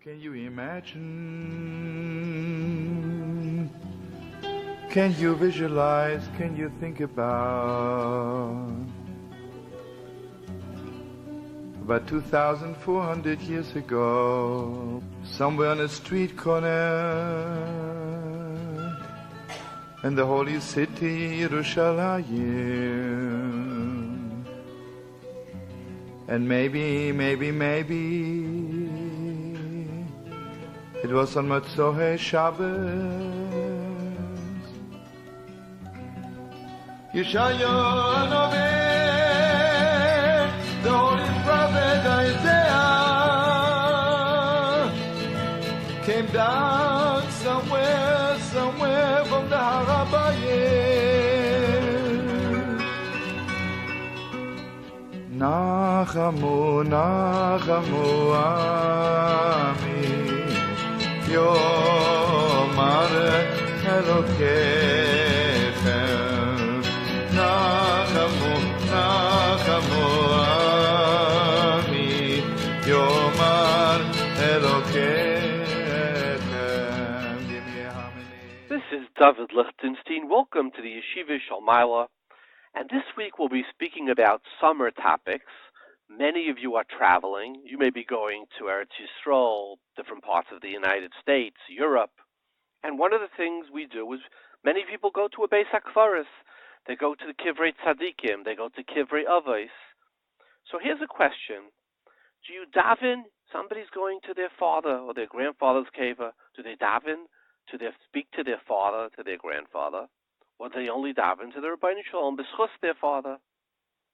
Can you imagine? Can you visualize? Can you think about 2,400 years ago, somewhere on a street corner in the holy city, Yerushalayim. And maybe, it was on Motzei Shabbos. Yeshayahu Noveh, the holy prophet Isaiah, came down somewhere from the Harabayim. Nachamu, Nachamu, Ami, Yomar Elokechem. Nachamu, Nachamu, Ami, Yomar Elokechem. Give me a harmony. This is David Lichtenstein. Welcome to the Yeshiva Sholem. And this week we'll be speaking about summer topics. Many of you are traveling. You may be going to Eretz Yisrael, different parts of the United States, Europe. And one of the things we do is many people go to a Beis Hakavoros. They go to the Kivrei Tzadikim. They go to Kivrei Avos. So here's a question. Do you daven? Somebody's going to their father or their grandfather's keva. Do they daven? Do they speak to their father, to their grandfather? Or do they only daven to the Rabbi Sholem, b'schus their father?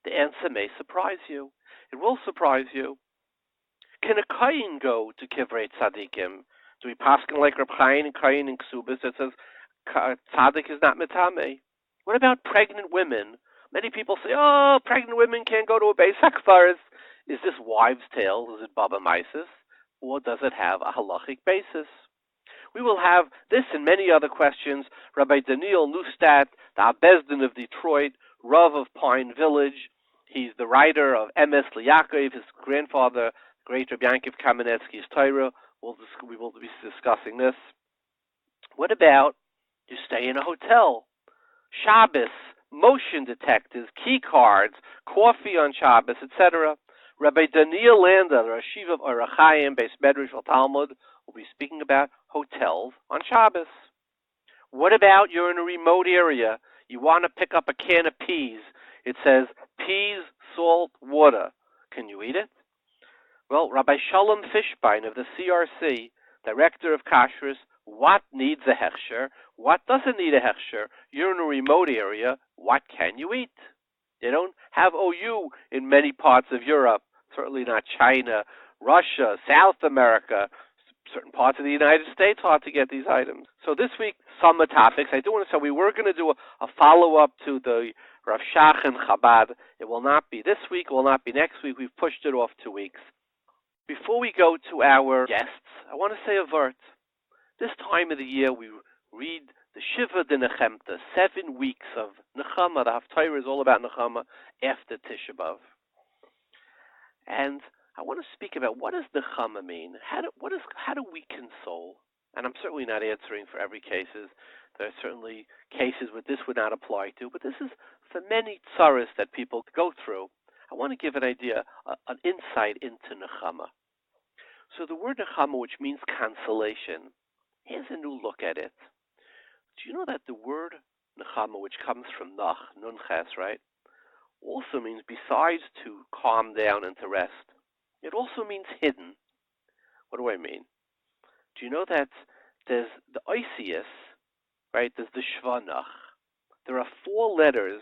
The answer may surprise you. It will surprise you. Can a Kayin go to Kivrei Tzadikim? Do we paskin like Reb Chaim and Kayin and Ksubis that says Tzadik is not metame? What about pregnant women? Many people say, oh, pregnant women can't go to a Beis Hakavoros. Is this wives' tale? Is it Baba Meisis? Or does it have a halachic basis? We will have this and many other questions. Rabbi Doniel, Neustadt, the Beis of Detroit, Rav of Pine Village. He's the writer of Emes L'Yaakov, his grandfather, great Rabbi Yankiv Kamenetsky's Torah. We will be discussing this. What about you stay in a hotel? Shabbos, motion detectors, key cards, coffee on Shabbos, etc. Rabbi Doniel Lander, the Yeshiva of HaChaim, Beis Medrash Talmud, will be speaking about hotels on Shabbos. What about you're in a remote area? You want to pick up a can of peas. It says peas, salt, water. Can you eat it? Well, Rabbi Sholem Fishbane of the CRC, director of Kashrus, what needs a Hechsher? What doesn't need a Hechsher? You're in a remote area. What can you eat? They don't have OU in many parts of Europe, certainly not China, Russia, South America, certain parts of the United States, hard to get these items. So this week, summer topics. I do want to say we were going to do a follow-up to the Rav Shach and Chabad. It will not be this week. It will not be next week. We've pushed it off 2 weeks. Before we go to our guests, I want to say a vert. This time of the year, we read the Shiva de Nechemta, 7 weeks of Nechama. The Haftarah is all about Nechama after Tisha B'Av. And I want to speak about what does Nechama mean? How do we console? And I'm certainly not answering for every case. There are certainly cases where this would not apply to, but this is for many tzaras that people go through. I want to give an idea, an insight into Nechama. So the word Nechama, which means consolation, here's a new look at it. Do you know that the word Nechama, which comes from Nach, Nunches, right, also means besides to calm down and to rest, it also means hidden. What do I mean? Do you know that there's the Oisius, right? There's the Shvanach. There are 4 letters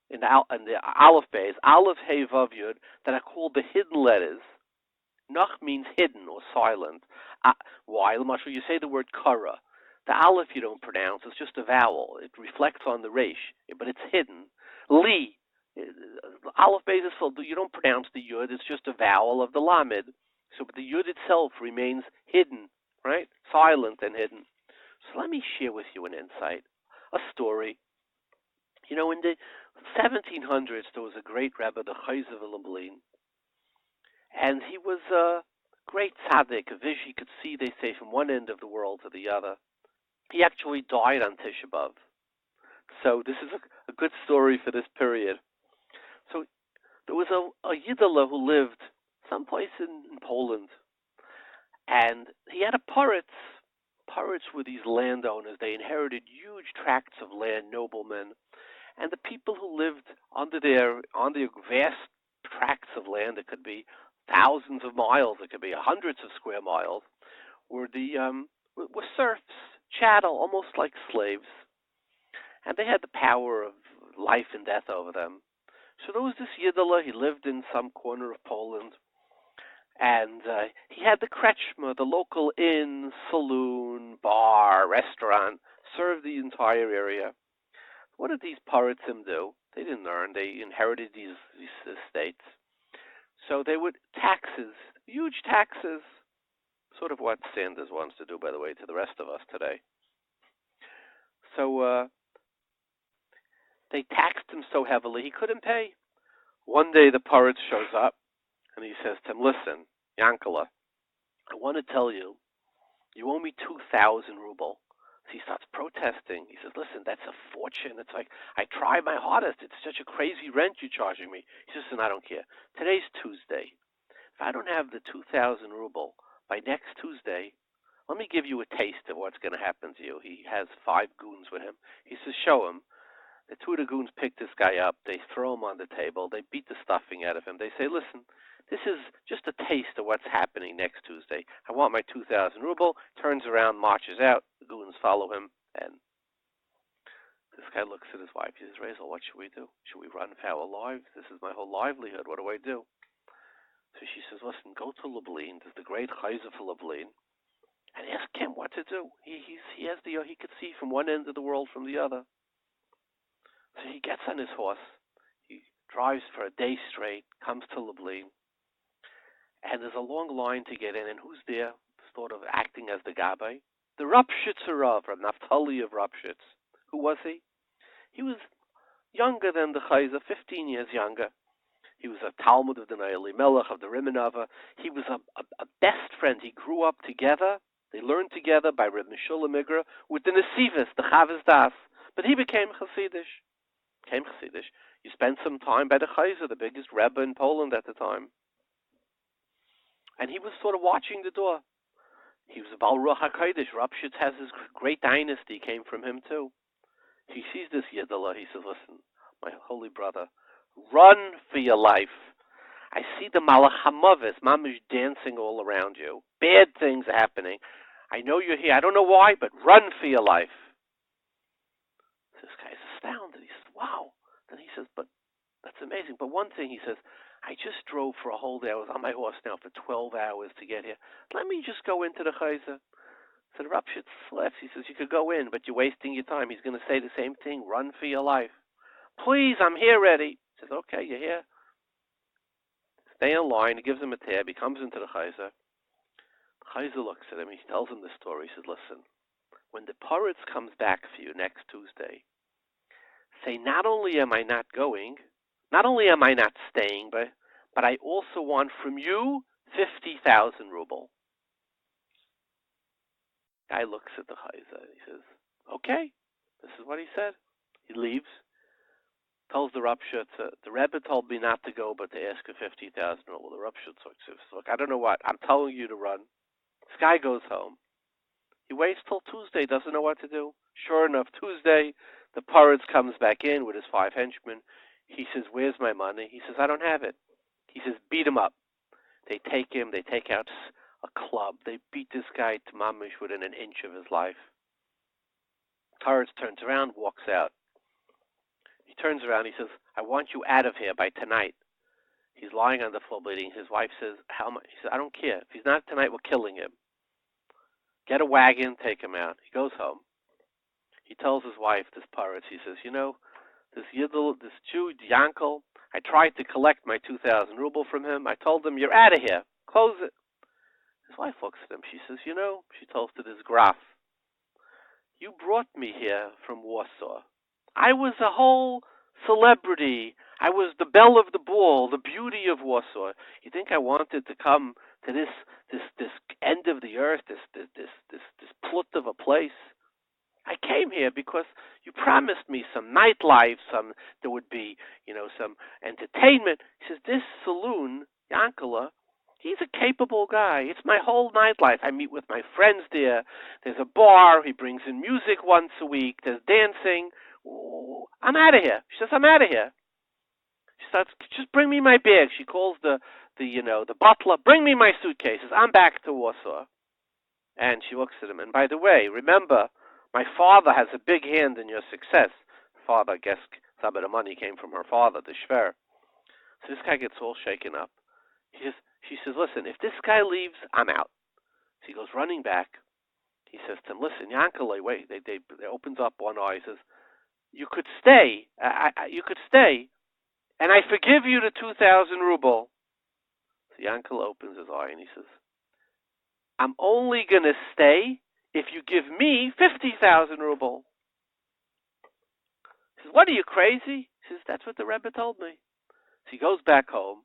in the Aleph Beis, Aleph, Hey, Vav, Yud, that are called the hidden letters. Nach means hidden or silent. Why? L'mashal, you say the word Kara. The Aleph you don't pronounce. It's just a vowel. It reflects on the Resh, but it's hidden. Li. Aleph Beis is full. You don't pronounce the Yud. It's just a vowel of the Lamed. So but the Yud itself remains hidden, right? Silent and hidden. So let me share with you an insight, a story. You know, in the 1700s, there was a great rabbi, the Chayzer of Lublin, and he was great tzaddik, a vision he could see, they say, from one end of the world to the other. He actually died on Tisha B'Av. So this is a good story for this period. So there was a Yiddilah who lived someplace in Poland, and he had a Poritz. Poritz were these landowners. They inherited huge tracts of land, noblemen, and the people who lived on their vast tracts of land, it could be thousands of miles, it could be hundreds of square miles, were serfs, chattel, almost like slaves. And they had the power of life and death over them. So there was this Yiddilah, he lived in some corner of Poland, and he had the Kretschmer, the local inn, saloon, bar, restaurant, served the entire area. What did these Paritzim do? They didn't earn, they inherited these estates. So they would taxes, huge taxes, sort of what Sanders wants to do, by the way, to the rest of us today. So they taxed him so heavily he couldn't pay. One day the Poritz shows up and he says to him, "Listen, Yankala, I want to tell you, you owe me 2,000 ruble." So he starts protesting. He says, "Listen, that's a fortune. It's like, I try my hardest. It's such a crazy rent you're charging me." He says, "Listen, I don't care. Today's Tuesday. If I don't have the 2,000 ruble by next Tuesday, let me give you a taste of what's going to happen to you." He has 5 goons with him. He says, "Show him." The 2 of the goons pick this guy up. They throw him on the table. They beat the stuffing out of him. They say, "Listen, this is just a taste of what's happening next Tuesday. I want my 2,000 ruble." Turns around, marches out. The goons follow him. And this guy looks at his wife. He says, "Razel, what should we do? Should we run for our lives? This is my whole livelihood. What do I do?" So she says, "Listen, go to Lublin. There's the great HaYeshiva for Lublin. And ask him what to do. He could see from one end of the world from the other." So he gets on his horse. He drives for a day straight, comes to Lublin, and there's a long line to get in. And who's there, sort of acting as the Gabbai? The Ropshitzer Rav Naphtali of Ropshitz. Who was he? He was younger than the Chayza, 15 years younger. He was a Talmud of the Doniel Melech, of the Rimenava. He was a best friend. He grew up together. They learned together by Reb Sholem with the Nesivos, the Chavos Das. But he became Hasidish. You spent some time by the Chayza, the biggest Rebbe in Poland at the time. And he was sort of watching the door. He was a Baal Ruach HaKodesh. Ropshitz has his great dynasty, came from him too. He sees this Yiddilah. He says, "Listen, my holy brother, run for your life. I see the Malach HaMavis, Mamish, dancing all around you. Bad things are happening. I know you're here. I don't know why, but run for your life." This guy's astounded. He says, "Wow." Then he says, "But that's amazing. But one thing," he says, "I just drove for a whole day. I was on my horse now for 12 hours to get here. Let me just go into the Chayza." So the Ropshitz laughs. He says, "You could go in, but you're wasting your time. He's going to say the same thing. Run for your life." "Please, I'm here ready." He says, "Okay, you're here. Stay in line." He gives him a tab. He comes into the Chayza. The Chayza looks at him. He tells him the story. He says, "Listen, when the Poritz comes back for you next Tuesday, say, not only am I not going, not only am I not staying, but I also want from you 50,000 ruble." Guy looks at the Chayza. He says, "Okay." This is what he said. He leaves. Tells the Ropshitz, "The Rebbe told me not to go, but to ask for 50,000 ruble." The Ropshitz says, "Look, I don't know what. I'm telling you to run." This guy goes home. He waits till Tuesday, doesn't know what to do. Sure enough, Tuesday, the Poritz comes back in with his 5 henchmen. He says, "Where's my money?" He says, "I don't have it." He says, "Beat him up." They take him, they take out a club. They beat this guy to mamish within an inch of his life. Poritz turns around, walks out. He turns around, he says, "I want you out of here by tonight." He's lying on the floor bleeding. His wife says, "How much?" He says, "I don't care. If he's not tonight, we're killing him. Get a wagon, take him out." He goes home. He tells his wife, this Poritz, he says, this Jew, Yankel, I tried to collect my 2,000 ruble from him. I told him, "You're out of here. Close it." His wife looks at him. She says, she tells to this Graf, "You brought me here from Warsaw. I was a whole celebrity. I was the belle of the ball, the beauty of Warsaw. You think I wanted to come to this end of the earth, this plut of a place. I came here because you promised me some nightlife, there would be, some entertainment. He says, this saloon, Yankala, he's a capable guy. It's my whole nightlife. I meet with my friends there. There's a bar. He brings in music once a week. There's dancing. Ooh, I'm out of here. She says, I'm out of here. She starts, just bring me my bag. She calls the butler, bring me my suitcases. I'm back to Warsaw. And she looks at him. And by the way, remember, my father has a big hand in your success. Father, I guess some of the money came from her father, the Shver. So this guy gets all shaken up. She says, listen, if this guy leaves, I'm out. So he goes running back. He says to him, listen, Yankele, wait. They opens up one eye. He says, you could stay. You could stay. And I forgive you the 2,000 ruble. So Yankele opens his eye and he says, I'm only going to stay if you give me 50,000 ruble. He says, what, are you crazy? He says, that's what the Rebbe told me. So he goes back home,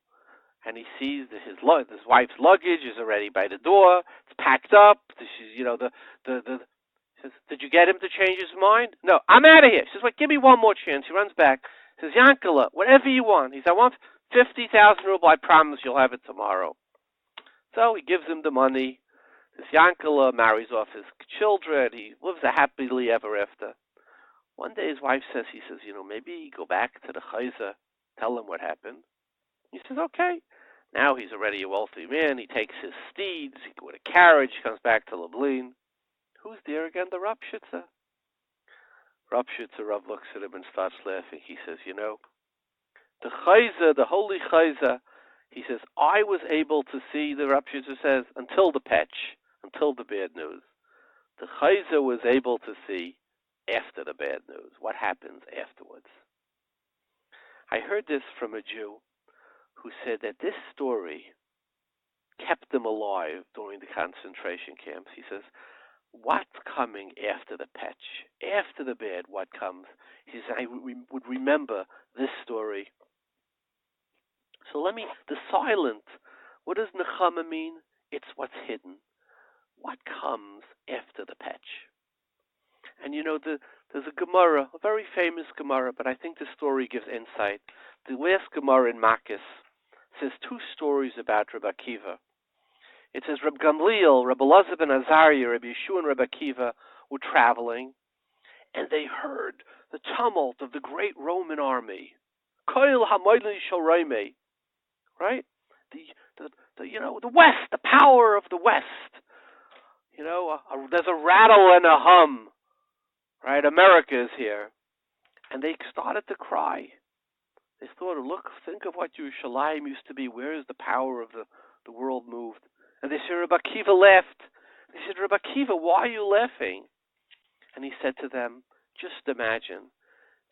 and he sees that his wife's luggage is already by the door. It's packed up. He says, did you get him to change his mind? No, I'm out of here. He says, wait, give me one more chance. He runs back. He says, Yankala, whatever you want. He says, I want 50,000 ruble. I promise you'll have it tomorrow. So he gives him the money. This Yankala marries off his children. He lives a happily ever after. One day his wife says, maybe go back to the Chayza, tell him what happened. He says, okay. Now he's already a wealthy man. He takes his steeds, with a carriage, he comes back to Lublin. Who's there again? The Rav Shitza. Rav looks at him and starts laughing. He says, the Chayza, the holy Chayza, he says, I was able to see, the Rav Shitza says, until the patch, until the bad news. The Chayza was able to see after the bad news, what happens afterwards. I heard this from a Jew who said that this story kept them alive during the concentration camps. He says, what's coming after the patch? After the bad, what comes? He says, I would remember this story. So the silent, what does Nechama mean? It's what's hidden. What comes after the patch? And there's a Gemara, a very famous Gemara, but I think the story gives insight. The last Gemara in Makis says two stories about Rabbi Akiva. It says Rabbi Gamliel, Rabbi Elazar ben Azariah, Rabbi Yeshua and Rabbi Akiva were traveling, and they heard the tumult of the great Roman army. Koil hamoydli shorayme, right? The West, the power of the West. There's a rattle and a hum. Right, America is here. And they started to cry. They thought, think of what Yerushalayim used to be. Where is the power of the world moved? And they said, Rabbi Akiva laughed. They said, Rabbi Akiva, why are you laughing? And he said to them, just imagine,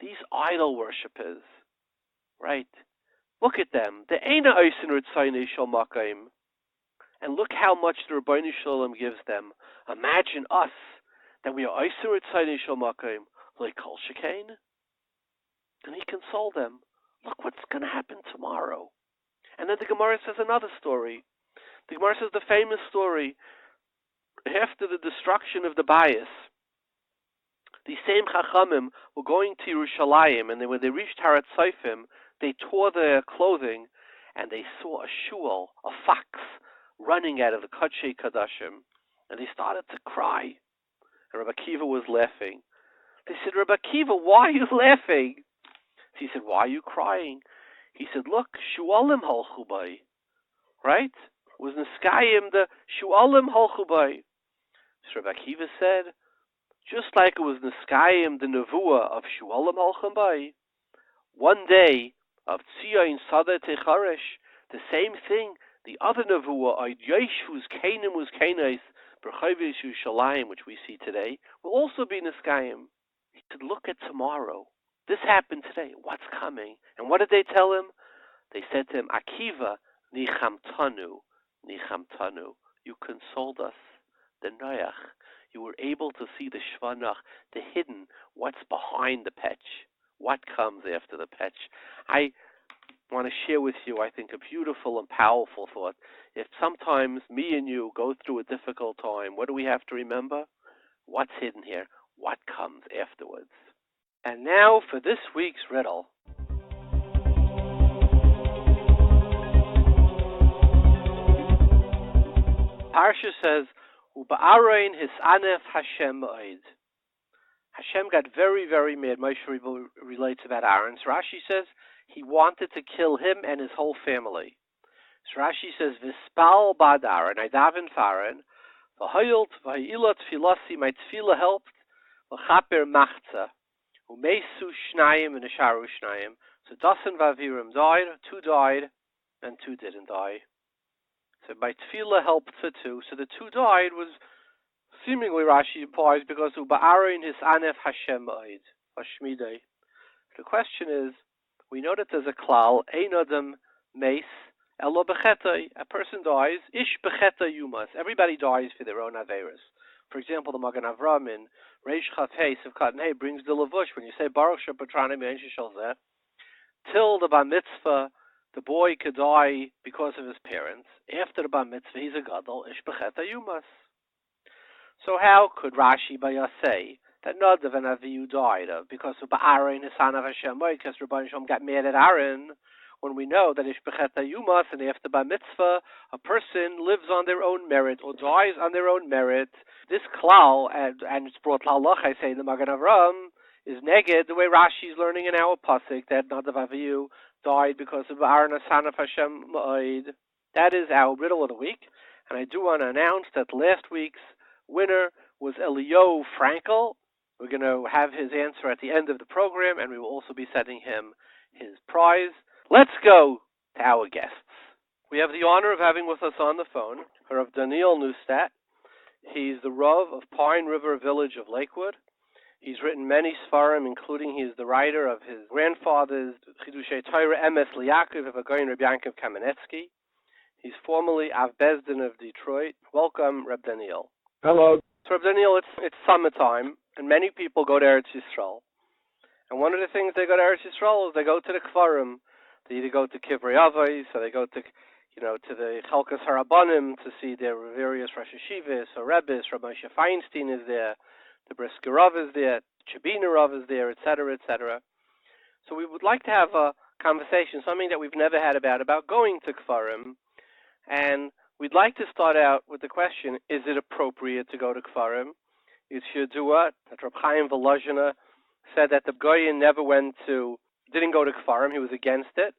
these idol worshippers, right? Look at them. The Eina Oisen Ritzayne Shal Makayim. And look how much the Rabbeinu Sholem gives them. Imagine us, that we are Oisen Ritzayne Shal Makayim, like Kol Shekain. And he consoled them. Look what's going to happen tomorrow. And then the Gemara says another story. The Gemara says the famous story. After the destruction of the Beis, the same Chachamim were going to Yerushalayim, and when they reached Harat Seifim, they tore their clothing, and they saw a shul, a fox, running out of the Kodshei Kadashim, and they started to cry. And Rabbi Akiva was laughing. They said, Rabbi Akiva, why are you laughing? He said, why are you crying? He said, look, Shualim holchu bay. Right? It was Niskayim, the Shualim holchu bay. So Rabbi Akiva said, just like it was Niskayim, the Nevuah of Shualim holchu bay, one day of Tzion Sada Techaresh, the same thing, the other Nevuah, Yeshu's Canaan was Canais, Berchavish Yerushalayim, which we see today, will also be Niskayim. He said, look at tomorrow. This happened today. What's coming? And what did they tell him? They said to him, Akiva, nichamtanu, nichamtanu. You consoled us. The noyach. You were able to see the shvanach, the hidden, what's behind the patch. What comes after the patch. I want to share with you, I think, a beautiful and powerful thought. If sometimes me and you go through a difficult time, what do we have to remember? What's hidden here? What comes afterwards? And now for this week's riddle. Parsha says, "Uba'arein hisanef Hashem oid." Hashem got very, very mad. Moshe relates about Aaron. So Rashi says he wanted to kill him and his whole family. So Rashi says, "Vispal bad Aaron, I daven for Aaron, v'hoylt v'hilot tfilasi, my tefillah helped, v'chaper machza, u'meisu shnayim and nisharu shnayim." So Dasan v'avirim died, 2 died, and 2 didn't die. So my tefillah helped for 2. So the 2 died was seemingly, Rashi implies, because Uba'arein hisanef Hashem oid, Hashmidei. The question is, we know that there's a klal, ein adam meis, elo bechetei. A person dies, ish bechetei yumas. Everybody dies for their own averos. For example, the Magen Avram in Reish Chaf Hey Sivkat Hey brings the lavush. When you say Baruch Shepatranim Yein Shalzeh, till the bar mitzvah, the boy could die because of his parents. After the bar mitzvah, he's a gadol, ish bechetei yumas. So how could Rashi Baya say that Nadav and Avihu died of because of Aaron, his son of Hashem, because Rabbi Shalom got mad at Aaron, when we know that Ishbecheta Yumas and after Bar Mitzvah, a person lives on their own merit or dies on their own merit. This klal, and it's brought Lalach, I say, in the Magen Avram, is neged the way Rashi is learning in our pasuk that Nadav Avihu died because of Aaron, his son of Hashem. That is our riddle of the week, and I do want to announce that last week's winner was Elio Frankel. We're going to have his answer at the end of the program, and we will also be sending him his prize. Let's go to our guests. We have the honor of having with us on the phone Rav Doniel Neustadt. He's the Rav of Pine River Village of Lakewood. He's written many Sfarim, including he is the writer of his grandfather's Chidushei Torah Emes Liyaakov of Agoyin Rabbi Yankov Kamenetsky. He's formerly Av Bezdin of Detroit. Welcome, Reb Doniel. Hello. So, Reb Doniel, it's summertime, and many people go to Eretz Yisrael. And one of the things they go to Eretz Yisrael is they go to the Kfarim. They either go to Kivrei Avos, or they go to, to the Chalkas Harabanim to see their various Rosh Yeshivas or Rebbes. Rabbi Moshe Feinstein is there, the Brisker Rav is there, Chabina Rav is there, etc., etc. So we would like to have a conversation, something that we've never had about going to Kfarim. And we'd like to start out with the question, is it appropriate to go to Kfarim? Is Yadua, that Reb Chaim Volozhiner said that the Goyen didn't go to Kfarim, he was against it.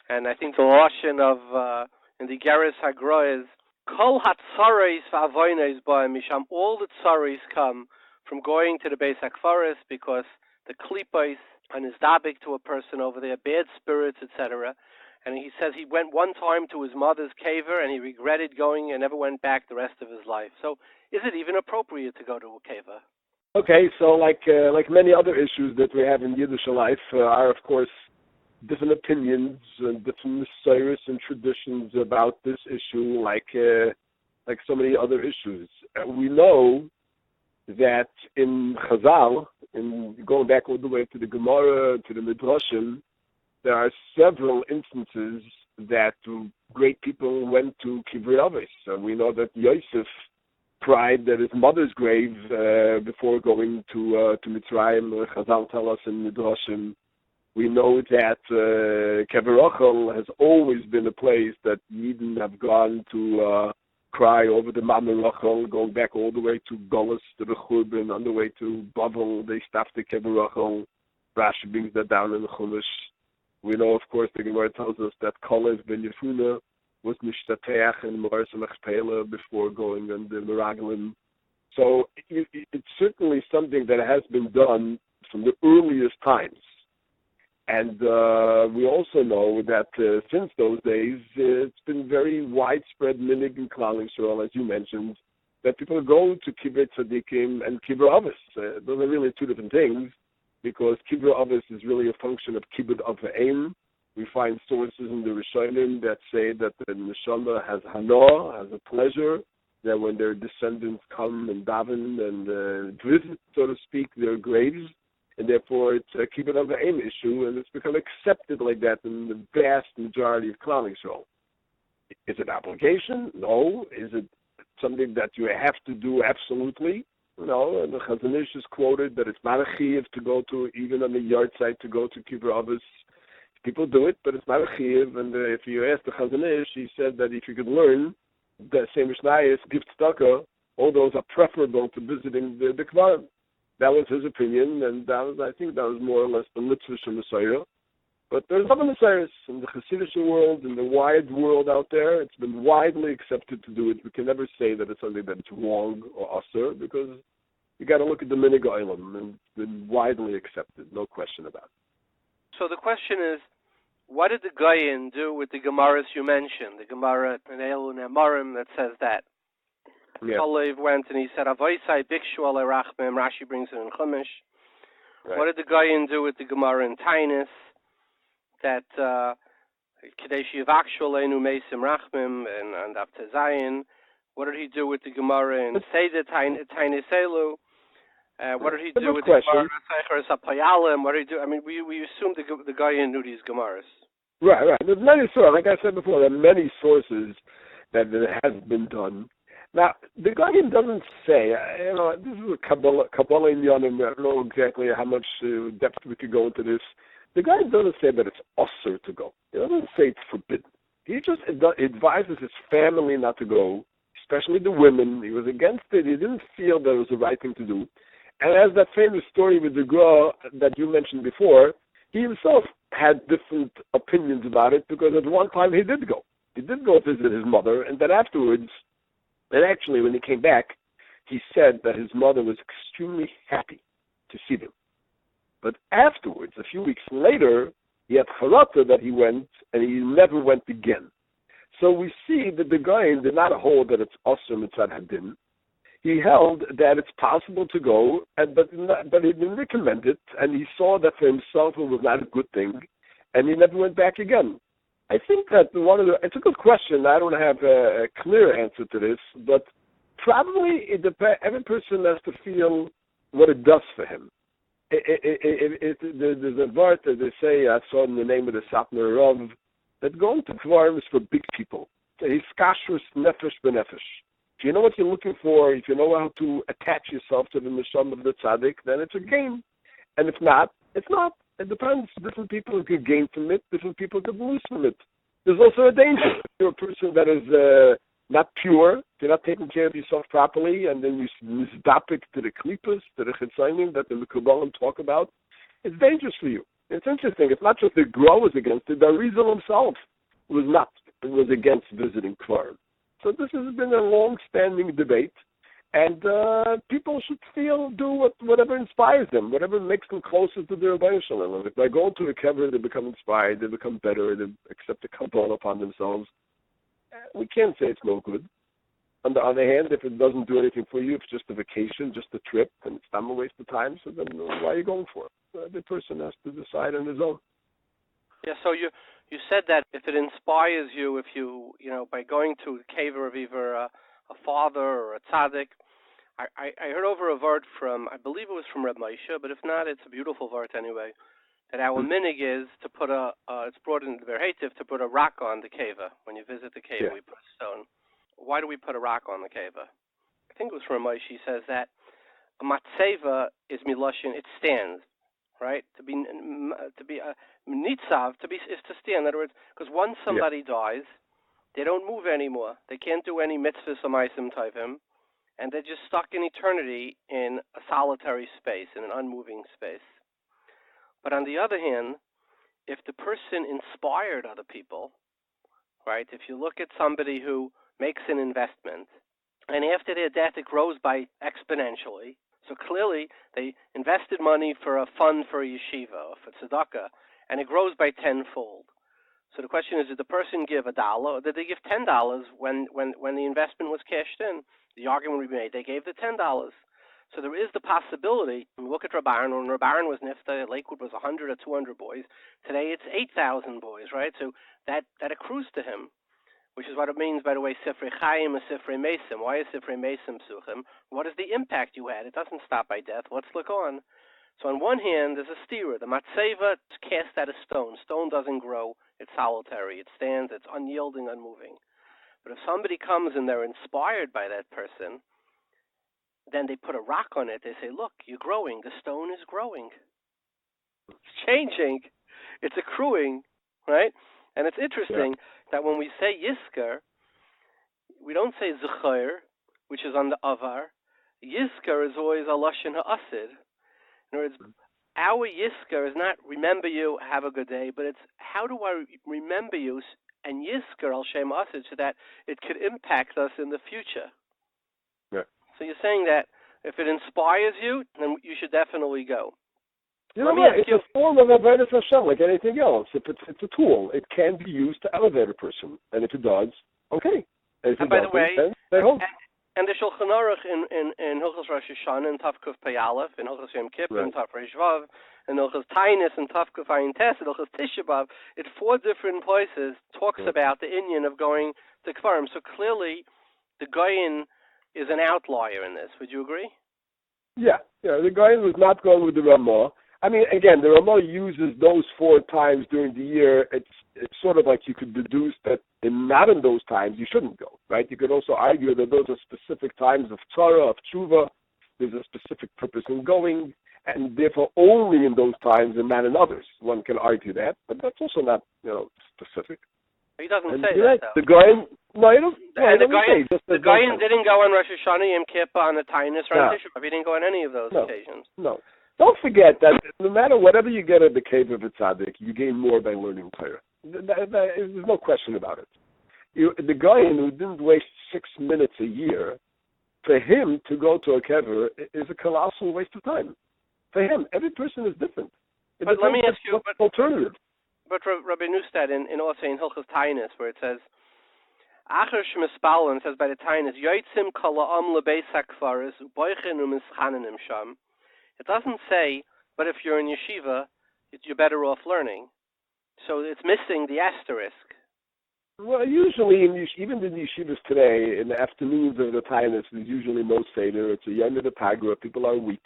And I think the Lashon of, in the Geras Hagra is, Kol hatzaris v'avoynes ba'em misham, all the tzaris come from going to the Beis HaKfaris because the klipos and is dabik to a person over there, bad spirits, etc. And he says he went one time to his mother's caver and he regretted going and never went back the rest of his life. So is it even appropriate to go to a caver? Okay, so like many other issues that we have in Yiddish life are, of course, different opinions and different stories and traditions about this issue, like so many other issues. We know that in Chazal, in going back all the way to the Gemara, to the Medrashim, there are several instances that great people went to Kivrei Avos. So we know that Yosef cried at his mother's grave before going to Mitzrayim. Chazal tell us in Midrashim. We know that Hakavoros has always been a place that Yidden have gone to cry over the Mama Rachel, going back all the way to Golis, to the Churban, on the way to Bavel, they staffed the Hakavoros. Rashi brings that down in the Chumash. We know, of course, the Gemara tells us that Kolev ben Yefuna was Nishtateach and Mars Machpela before going on the Meraglim. So it's certainly something that has been done from the earliest times. And we also know that since those days, it's been very widespread minig in Klal Yisrael, as you mentioned, that people go to Kivrei Tzadikim and Kivrei Avos. Those are really two different things, because Kivrei Avos is really a function of Kibbud Avayim. We find sources in the Rishonim that say that the Neshama has hana, has a pleasure, that when their descendants come and daven and visit, so to speak, their graves, and therefore it's a kibbutz of the aim issue, and it's become accepted like that in the vast majority of Klal Yisrael. Is it obligation? No. Is it something that you have to do absolutely? No. And the Chazon Ish is quoted that it's not a chiyuv to go to, even on the yard site, to go to Kivrei. People do it, but it's not a chiyuv. And if you ask the Chazon Ish, he said that if you could learn the same Mishnayos, give tzedakah, all those are preferable to visiting the Kvarim. That was his opinion, and I think that was more or less the Litvish Messiah. But there's other Messiahs in the Hasidic world, in the wide world out there. It's been widely accepted to do it. We can never say that it's something that's wrong or asur, because you got to look at the Minig Olam, and it's been widely accepted, no question about it. So the question is, what did the Goyin do with the Gemaras you mentioned? The Gemara in Elul Nemarim that says that. Sholem went and he said, Avoisai Bikshu Alei Rachmim. Rashi brings it in Chumash. Right. What did the Goyin do with the Gemara in Tainus? That Kadesh Yivakshu Aleinu Meisim Rachmim and After Zayin. What did he do with the Gemara in Seder Tainus Elu? What did he do with the Gemara Seicher Sapayalim? What did he do? I mean, we assumed the Goyin knew these Gemaras. Right. There's many sources. Like I said before, there are many sources that it has been done. Now, the Goyin doesn't say, this is a Kabbalah in Yonim. I don't know exactly how much depth we could go into this. The Goyin doesn't say that it's usher to go. He doesn't say it's forbidden. He just advises his family not to go, especially the women. He was against it. He didn't feel that it was the right thing to do. And as that famous story with the girl that you mentioned before, he himself had different opinions about it, because at one time he did go. He did go visit his mother, and then afterwards, and actually when he came back, he said that his mother was extremely happy to see them. But afterwards, a few weeks later, he had charata that he went, and he never went again. So we see that the Goyin did not hold that it's asur mitzad hadin. He held that it's possible to go, but he didn't recommend it, and he saw that for himself it was not a good thing, and he never went back again. I think that it's a good question. I don't have a clear answer to this, but probably every person has to feel what it does for him. There's a word that they say, I saw in the name of the Satmar Rav, that going to Kvarim is for big people. He's Kashrus nefesh benefesh. If you know what you're looking for, if you know how to attach yourself to the neshama of the tzaddik, then it's a gain. And if not, it's not. It depends. Different people could gain from it. Different people could lose from it. There's also a danger. If you're a person that is not pure, if you're not taking care of yourself properly, and then you misdapik to the klipas, to the chitzayim that the Mekubalim talk about, it's dangerous for you. It's interesting. It's not just the Gra was against it. The Arizal himself was not. It was against visiting Kvarim. So this has been a long-standing debate, and people should do whatever inspires them, whatever makes them closer to their Rebbeinu Shalom. If they go to a kever, they become inspired, they become better, they accept the Kabbalah upon themselves. We can't say it's no good. On the other hand, if it doesn't do anything for you, it's just a vacation, just a trip, and it's not a waste of time, so then why are you going for it? The person has to decide on his own. Yeah, so you said that if it inspires you, if you by going to a kever of either a father or a tzaddik, I heard over a word from, I believe it was from Reb Moshe, but if not, it's a beautiful word anyway, that our minig is to put it's brought in the Verhetiv, to put a rock on the kever. When you visit the kever, we put a stone. Why do we put a rock on the kever? I think it was from Moshe. He says that a matzeva is miloshin, it stands, right? To be nitzav, is to stand. In other words, because once somebody dies, they don't move anymore. They can't do any mitzvahs or Meisim tovim, and they're just stuck in eternity in a solitary space, in an unmoving space. But on the other hand, if the person inspired other people, right? If you look at somebody who makes an investment, and after their death it grows by exponentially, so clearly they invested money for a fund for a yeshiva or for tzedakah, and it grows by tenfold. So the question is, did the person give $1 or did they give $10 when the investment was cashed in? The argument would be made, they gave the $10. So there is the possibility, look at Rabbi, when Rabbi was Neustadt, Lakewood was 100 or 200 boys. Today it's 8,000 boys, right? So that accrues to him, which is what it means, by the way, Sifrei HaChaim and Sifrei Meisim. Why is Sifrei Meisim Suchim? What is the impact you had? It doesn't stop by death. Let's look on. So on one hand, there's a stira. The matzeva is cast out of stone. Stone doesn't grow. It's solitary. It stands. It's unyielding, unmoving. But if somebody comes and they're inspired by that person, then they put a rock on it. They say, look, you're growing. The stone is growing. It's changing. It's accruing, right? And it's interesting that when we say yisker, we don't say zechayr, which is on the avar. Yisker is always a lashon ha'asid. In other words, our yisker is not remember you, have a good day, but it's how do I remember you and yisker al shem asid so that it could impact us in the future. Yeah. So you're saying that if it inspires you, then you should definitely go. You know what? It's a form of avodas Hashem, like anything else. If it's a tool, it can be used to elevate a person, and if it does, okay. And if it by the doesn't, way, then they hold. And the Shulchan Aruch in Hilchos Rosh Hashanah in Tav Kuf Pei Aleph, in Hilchos Yom Kippur in Tav Reish Vav, in Hilchos Tainus in Tav Kuf Ayin Tes, in Hilchos Tisha B'Av, in 4 different places talks about the inyan of going to Kfarim. So clearly, the Goyin is an outlier in this. Would you agree? Yeah. The Goyin was not going with the Ramah. I mean, again, the Ramah uses those 4 times during the year. It's sort of like you could deduce that not in those times you shouldn't go, right? You could also argue that those are specific times of Torah, of Tshuva. There's a specific purpose in going, and therefore only in those times and not in others. One can argue that, but that's also not, specific. He doesn't say that, right. though. The Goyin, no, he doesn't. And the Goyin didn't go on Rosh Hashanah, Yom Kippur, on the Tainus, or on Tisha B'Av. He didn't go on any of those occasions. No. Don't forget that no matter whatever you get at the cave of a tzaddik, you gain more by learning Torah. There's no question about it. The guy who didn't waste 6 minutes a year, for him to go to a kever is a colossal waste of time. For him, every person is different. But let me ask you, alternative. But Rabbi Neustadt in also in Hilchos Tainus, where it says, Acher Shemispalin, it says by the Tainus, Yoitzim Kala'am Lebeis HaKvaris, Boichen U'Mischanenim Sham. It doesn't say, but if you're in Yeshiva, you're better off learning. So it's missing the asterisk. Well, usually, even in yeshivas today, in the afternoons of the Tainus, there's usually no Seder. It's a Yom of the Pagra. People are weak,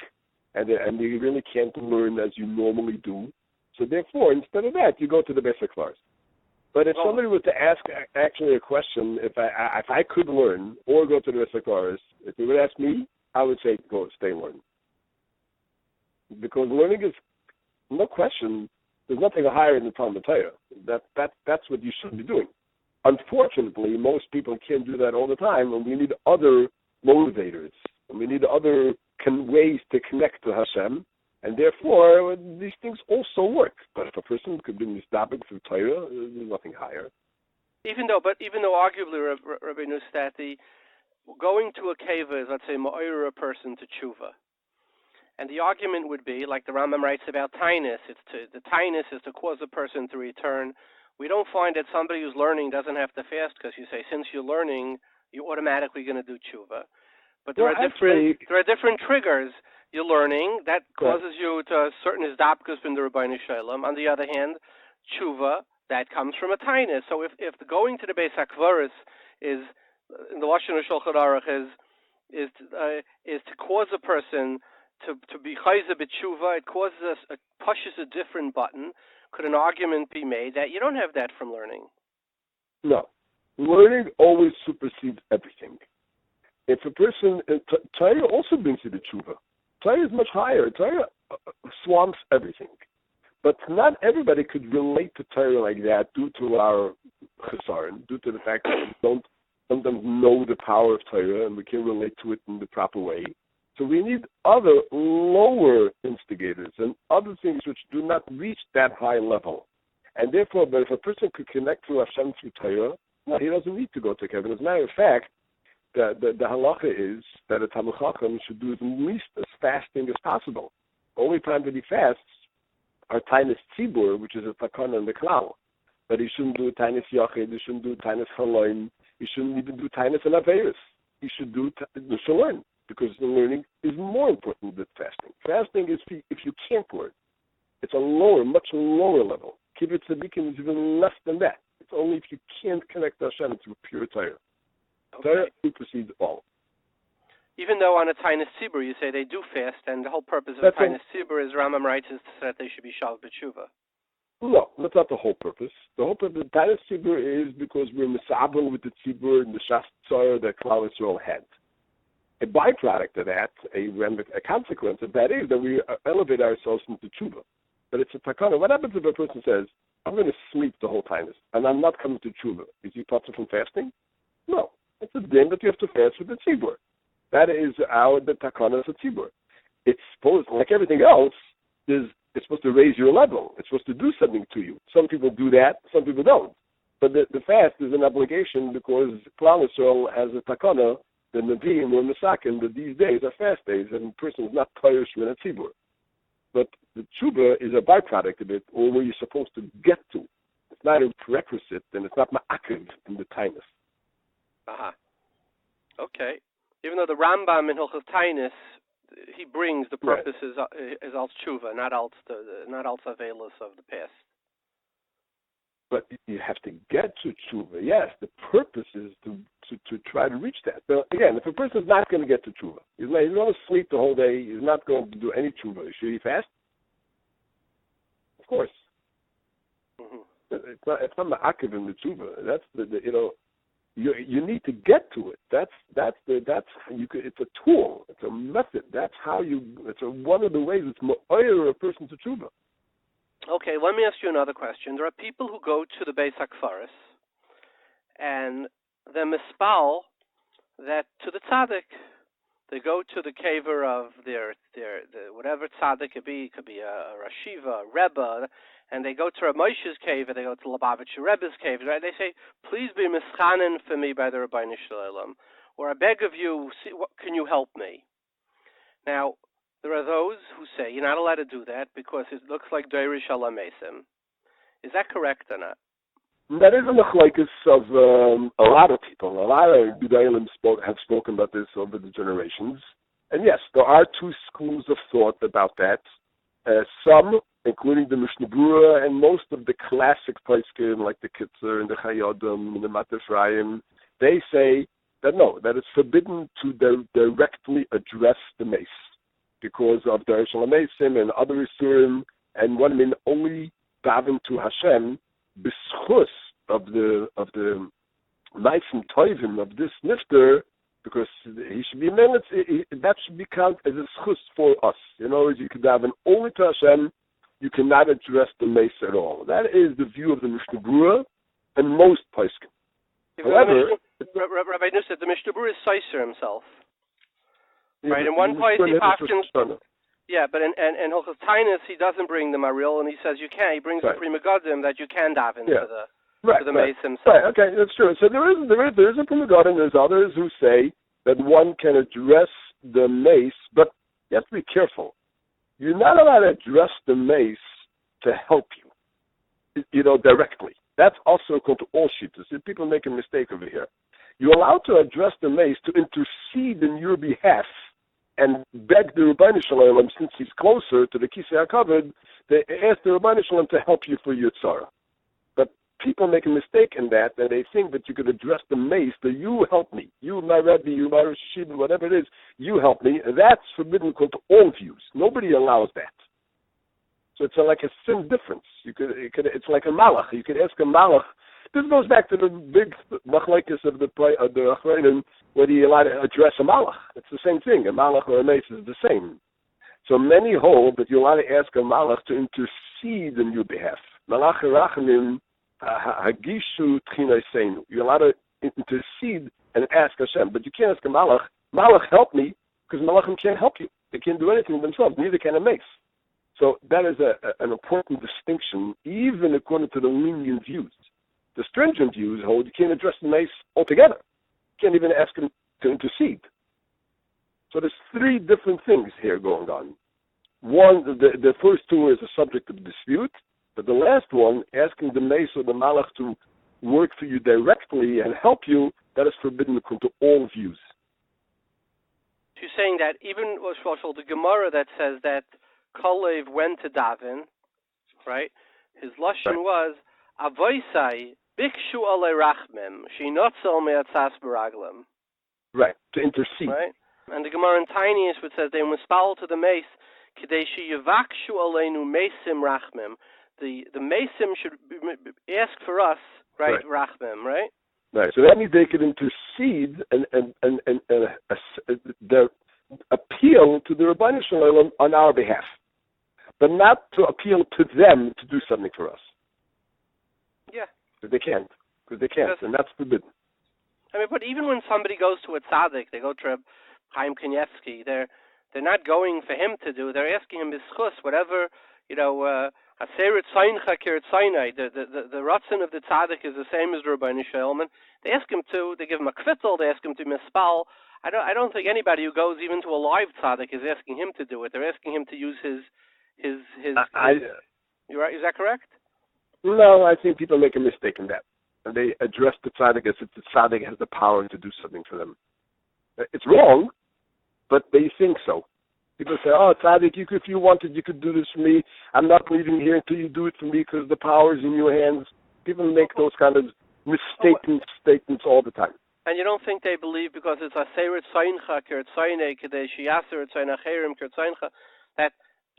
and they really can't learn as you normally do. So therefore, instead of that, you go to the basic class. But if somebody were to ask actually a question, if I could learn or go to the basic class, if they would ask me, I would say go stay and learn. Because learning is, no question, there's nothing higher than Talmud Torah. That's what you should be doing. Unfortunately, most people can't do that all the time, and we need other motivators. And we need other ways to connect to Hashem, and therefore these things also work. But if a person could be misdabbing through Torah, there's nothing higher. Even though arguably, Rabbi Neustadt, going to a cave is, let's say, ma'ir a person to tshuva. And the argument would be, like the Rambam writes about tainus, the tainus is to cause a person to return. We don't find that somebody who's learning doesn't have to fast because you say, since you're learning, you're automatically going to do tshuva. But there are different triggers. You're learning, that causes you to a certain izdapkus in the Rabbeinu Sholem. On the other hand, tshuva, that comes from a tainus. So if the going to the Beis Hakavoros is, in the Lashon Shulchan Aruch is to cause a person to be chayzer b'tshuva, it pushes a different button. Could an argument be made that you don't have that from learning? No. Learning always supersedes everything. If a person, Torah also brings you to tshuva. Torah is much higher. Torah swamps everything. But not everybody could relate to Torah like that due to our chesaron, due to the fact that we don't sometimes know the power of Torah and we can't relate to it in the proper way. So we need other lower instigators and other things which do not reach that high level. And therefore, but if a person could connect to Hashem through Torah, no, he doesn't need to go to Kevin. As a matter of fact, the halacha is that a Talmid Chacham should do at least as fasting as possible. The only time that he fasts are Tainus Tzibur, which is a takana in the klal. But he shouldn't do Tainus Yachid, he shouldn't do Tainus Chaloim, he shouldn't even do Tainus and Averis. He should do the Sholem, because the learning is more important than fasting. Fasting is if you can't learn. It's a much lower level. Kivrei Tzadikim is even less than that. It's only if you can't connect to Hashem through pure Torah. Okay. Torah supersedes all. Even though on a Tainus Tzibur you say they do fast, and the whole purpose of That's a Tainus Tzibur is Rambam writes is so that they should be Shav B'tshuva. No, that's not the whole purpose. The whole purpose of Tainus Tzibur is because we're misabel with the Tzibur and the Shas Tzar that Klal Yisrael had. A byproduct of that, a consequence of that is that we elevate ourselves into tshuva. But it's a takana. What happens if a person says, I'm going to sleep the whole time and I'm not coming to tshuva? Is he potter from fasting? No. It's a din that you have to fast with the tzibur. That is the takana of the tzibur. It's supposed, like everything else, it's supposed to raise your level. It's supposed to do something to you. Some people do that, some people don't. But the fast is an obligation because Klal Yisrael has a takana. The Nevi'im or Mesakim that these days are fast days, and the person is not tired from a tzibur. But the tshuva is a byproduct of it, or where you're supposed to get to. It's not a prerequisite, and it's not ma'akiv in the tainus. Aha. Okay. Even though the Rambam in Hilchos Tainus, he brings the purpose is als tshuva, not als avelos of the past. But you have to get to tshuva. Yes, the purpose is to try to reach that. But again, if a person is not going to get to tshuva, he's going to sleep the whole day, he's not going to do any tshuva, should he fast? Of course. Mm-hmm. It's not ma'akiv in the tshuva. That's you need to get to it. It's a tool. It's a method. That's how it's one of the ways it's ma'oyer a person to tshuva. Okay, let me ask you another question. There are people who go to the Beis Hakavoros and they're mispal that to the tzaddik. They go to the caver of their whatever tzaddik it could be a Rosh, a Rebbe, and they go to Rav Moshe's cave, they go to Lubavitcher Rebbe's cave, right? They say, please be mischanen for me by the Rabbi Sholem, or I beg of you, can you help me? Now, there are those who say you're not allowed to do that because it looks like Deirish ala Meisim. Is that correct or not? That is a machlokes of a lot of people. A lot of Gedolim have spoken about this over the generations. And yes, there are two schools of thought about that. Some, including the Mishnah Berurah and most of the classic poskim like the Kitzur and the Chayodim and the Matefrayim, they say that no, that it's forbidden to directly address the mace because of the Meisim and other Isurim, and one mean only Daven to Hashem b'schus of the Meisim Toivim of this nifter, because he should be that should be counted as a schus for us. In other words, you can daven only to Hashem. You cannot address the mace at all. That is the view of the Mishnah Berurah and most poskim. However, Rabbi Neustadt, the Mishnah Berurah is Seiser himself. Yeah, right, in one place he paskins. Yeah, but in Hilchos Tainus he doesn't bring the Maril, and he says you can. He brings the Prima Godim that you can daven to the Mace himself. Right, okay, that's true. So there is a Prima Godim. There's others who say that one can address the mace, but you have to be careful. You're not allowed to address the mace to help you, directly. That's also called all shittas. People make a mistake over here. You're allowed to address the mace to intercede in your behalf and beg the Rabbi Sholem, since he's closer to the Kisei HaKavod, they ask the Rabbi Sholem to help you for your tzara. But people make a mistake in that, and they think that you could address the mace, that you help me. You, my Rabbi, you, my Rosh, whatever it is, you help me. That's forbidden to all views. Nobody allows that. So it's like a sin difference. It's like a malach. You could ask a malach. This goes back to the big machlokes of the Achronim, whether you're allowed to address a malach. It's the same thing. A malach or a mace is the same. So many hold that you're allowed to ask a malach to intercede on your behalf. Malach rachamim hagishu tchinaseinu. You're allowed to intercede and ask Hashem, but you can't ask a malach. Malach, help me, because malachim can't help you. They can't do anything themselves. Neither can a mace. So that is an important distinction, even according to the lenient views. The stringent views hold you can't address the mace altogether. You can't even ask him to intercede. So there's three different things here going on. One, the first two is a subject of dispute, but the last one, asking the mace or the malach to work for you directly and help you, that is forbidden according to all views. You're saying that even the Gemara that says that Kalev went to Daven, right? His lashon was Avoisai Bikshu ale Rachmim Shinotzel Me'atzas Baraglim. Right, to intercede. Right? And the Gemara in Tiniest, which says they mispal to the Meis, Kadeshi Yavakshu Aleinu Meisim Rachmim. The Meisim should ask for us, right? Rachmim, right? Right. So that means they could intercede and their appeal to the Rabbi Sholem on our behalf, but not to appeal to them to do something for us. Yeah. Because they can't, and that's forbidden. I mean, but even when somebody goes to a tzaddik, they go to Chaim Kanievsky, they're not going for him to do. They're asking him bischus, whatever, Aseret Seincha Kirat Sinai. The Ratzin of the tzaddik is the same as the Rabbi Sholem. They ask him to. They give him a kvittel. They ask him to mispal. I don't think anybody who goes even to a live tzaddik is asking him to do it. They're asking him to use his. You're right. Is that correct? No, I think people make a mistake in that. And they address the tzaddik as if the tzaddik has the power to do something for them. It's wrong, but they think so. People say, "Oh, tzaddik, if you wanted, you could do this for me. I'm not leaving here until you do it for me because the power is in your hands." People make those kind of mistaken statements all the time. And you don't think they believe because it's Aseret Seincha Kirat Sinai Kadeshi Aseret Seinach Herim Kirat Seincha that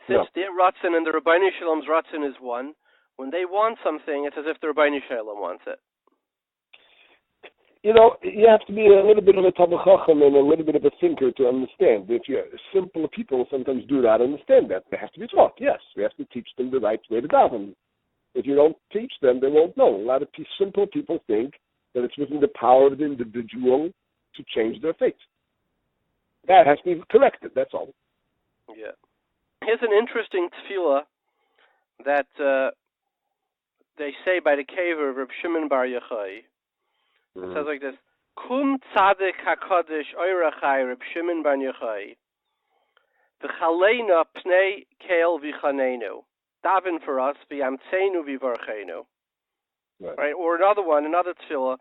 since their Ratzin and the Rabbi Sholem's Ratzin is one, when they want something, it's as if the Rabbi Sholem wants it. You have to be a little bit of a Talmid Chacham and a little bit of a thinker to understand. If you're simple people, sometimes do not understand that. They have to be taught, yes. We have to teach them the right way to daven. If you don't teach them, they won't know. A lot of simple people think that it's within the power of the individual to change their fate. That has to be corrected, that's all. Yeah. Here's an interesting tefillah that they say by the caver of Reb Shimon Bar Yochai. It says like this: Kum tzadik hakadosh oirachai Reb Shimon Bar Yochai v'chaleina pnei keil v'chanenu daven for us v'yamtzeinu v'varcheinu. Right, or another tefillah: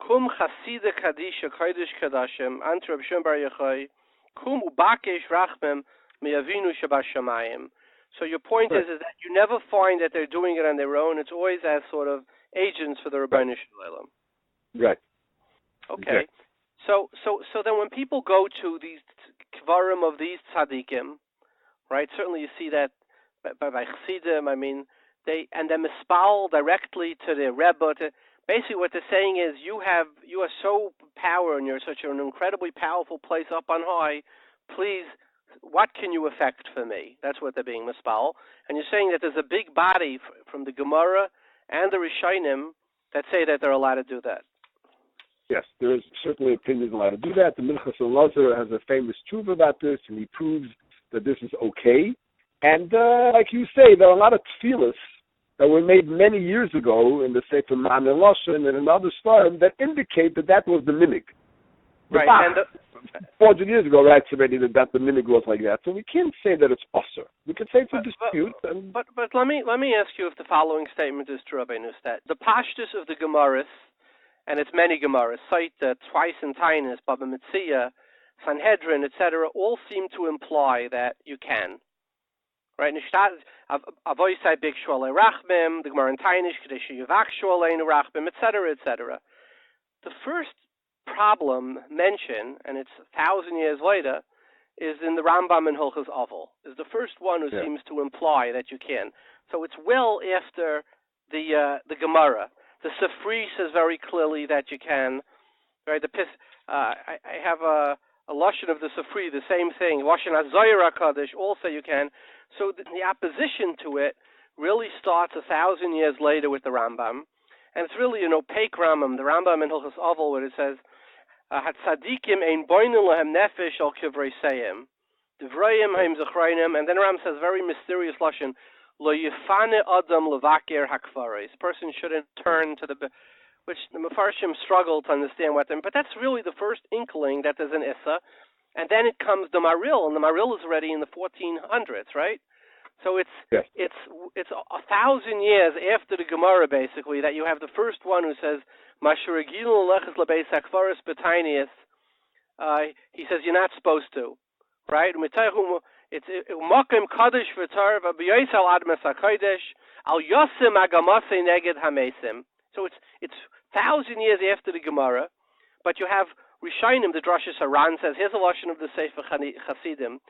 Kum chasida kadisha kodesh kadashim ant Reb Shimon Bar Yochai kum ubakesh rachmem miyavinu shabash shamayim. So your point is that you never find that they're doing it on their own. It's always as sort of agents for the Rabbi Sholem. Right. Okay. So then when people go to these kvarim of these tzadikim, right? Certainly you see that by Chassidim. I mean, they mispal directly to the Rebbe. Basically, what they're saying is you are so power and you're such an incredibly powerful place up on high. Please, what can you affect for me? That's what they're being mispal. And you're saying that there's a big body from the Gemara and the Rishonim that say that they're allowed to do that. Yes, there is certainly opinions allowed to do that. The Minchas Elazar has a famous tshuva about this, and he proves that this is okay. And like you say, there are a lot of tefillas that were made many years ago in the Sefer Man and Loshen and in other svarim that indicate that was the minig. Right. And 400 years ago, writes already that the minig was like that. So we can't say that it's osir. We can say it's a dispute. But let me ask you if the following statement is true, Rabbi Neustadt. The pashtus of the Gemaras, and it's many Gemaras, cite twice in Tainus, Baba Metzia, Sanhedrin, etc., all seem to imply that you can. Right? Neustadt, Avoisai Big Shwale Rachmim, the Gemara in Tainus, Kadeshi Yavak Shwale Rachmim, etc., etc. The first problem mentioned, and it's 1,000 years later, is in the Rambam in Hilchos Oval. Is the first one who seems to imply that you can. So it's well after the Gemara. The Sifri says very clearly that you can. Right? I have a lashon of the Sifri, the same thing. Lashon HaZohar HaKadosh also you can. So the opposition to it really starts 1,000 years later with the Rambam, and it's really an opaque Rambam. The Rambam in Hilchos Oval, where it says, "Tzadikim ein boinu lahem nefesh al kivrei seim, divrayim haim zechreinim," and then Rambam says very mysterious lashon. Lo yifane adam levaker hakavoros. Person shouldn't turn to which the Mefarshim struggle to understand what them. But that's really the first inkling that there's an issa, and then it comes the Maril, and the Maril is already in the 1400s, right? So it's 1,000 years after the Gemara, basically, that you have the first one who says Mashuragilu leches lebeis hakavoros b'tainius. He says you're not supposed to, right? It's Mokim Kaddish v'Tar v'Biyos al Admas HaKodesh al Yosim Agamase Neged HaMeisim. So it's 1,000 years after the Gemara, but you have Rishonim, the Drashis Haran says, here's a lashon of the Sefer Chasidim.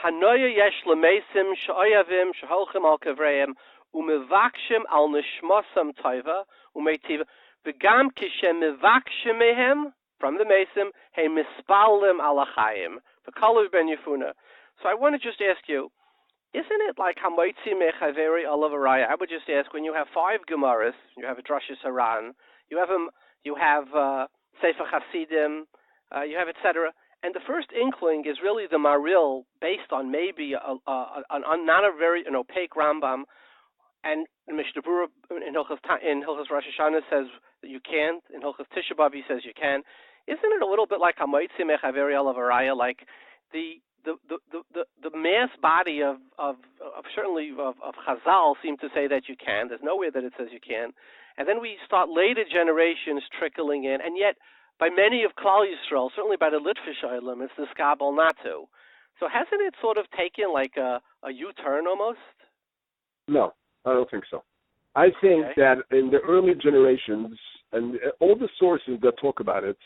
Hanoya yesh lemeisim she'oyavim sheholchim al kivreim umevakshim al nishmosam taiva umeitiva v'gam kishem mevakshim mehem from the Meisim hey mispalim al HaChaim v'kalav ben Yefuna. So I want to just ask you, isn't it like hamoitzi mechaveri olav araya? I would just ask, when you have 5 Gemaras, you have a Drashis Haran, you have Sefer Chasidim, you have etc. And the first inkling is really the Maril, based on maybe not a very opaque Rambam, and Mishnah Berurah in Hilchos Rosh Hashanah says that you can't. In Hilchos Tisha B'Av he says you can. Isn't it a little bit like Hamoitzi Mechaveri Alav Araya, like the mass body of certainly of Chazal seem to say that you can. There's nowhere that it says you can, and then we start later generations trickling in, and yet, by many of Klal Yisrael, certainly by the Litvish Olam, it's the Skabal not to. So hasn't it sort of taken like a U-turn almost? No, I don't think so. I think that in the early generations, and all the sources that talk about it,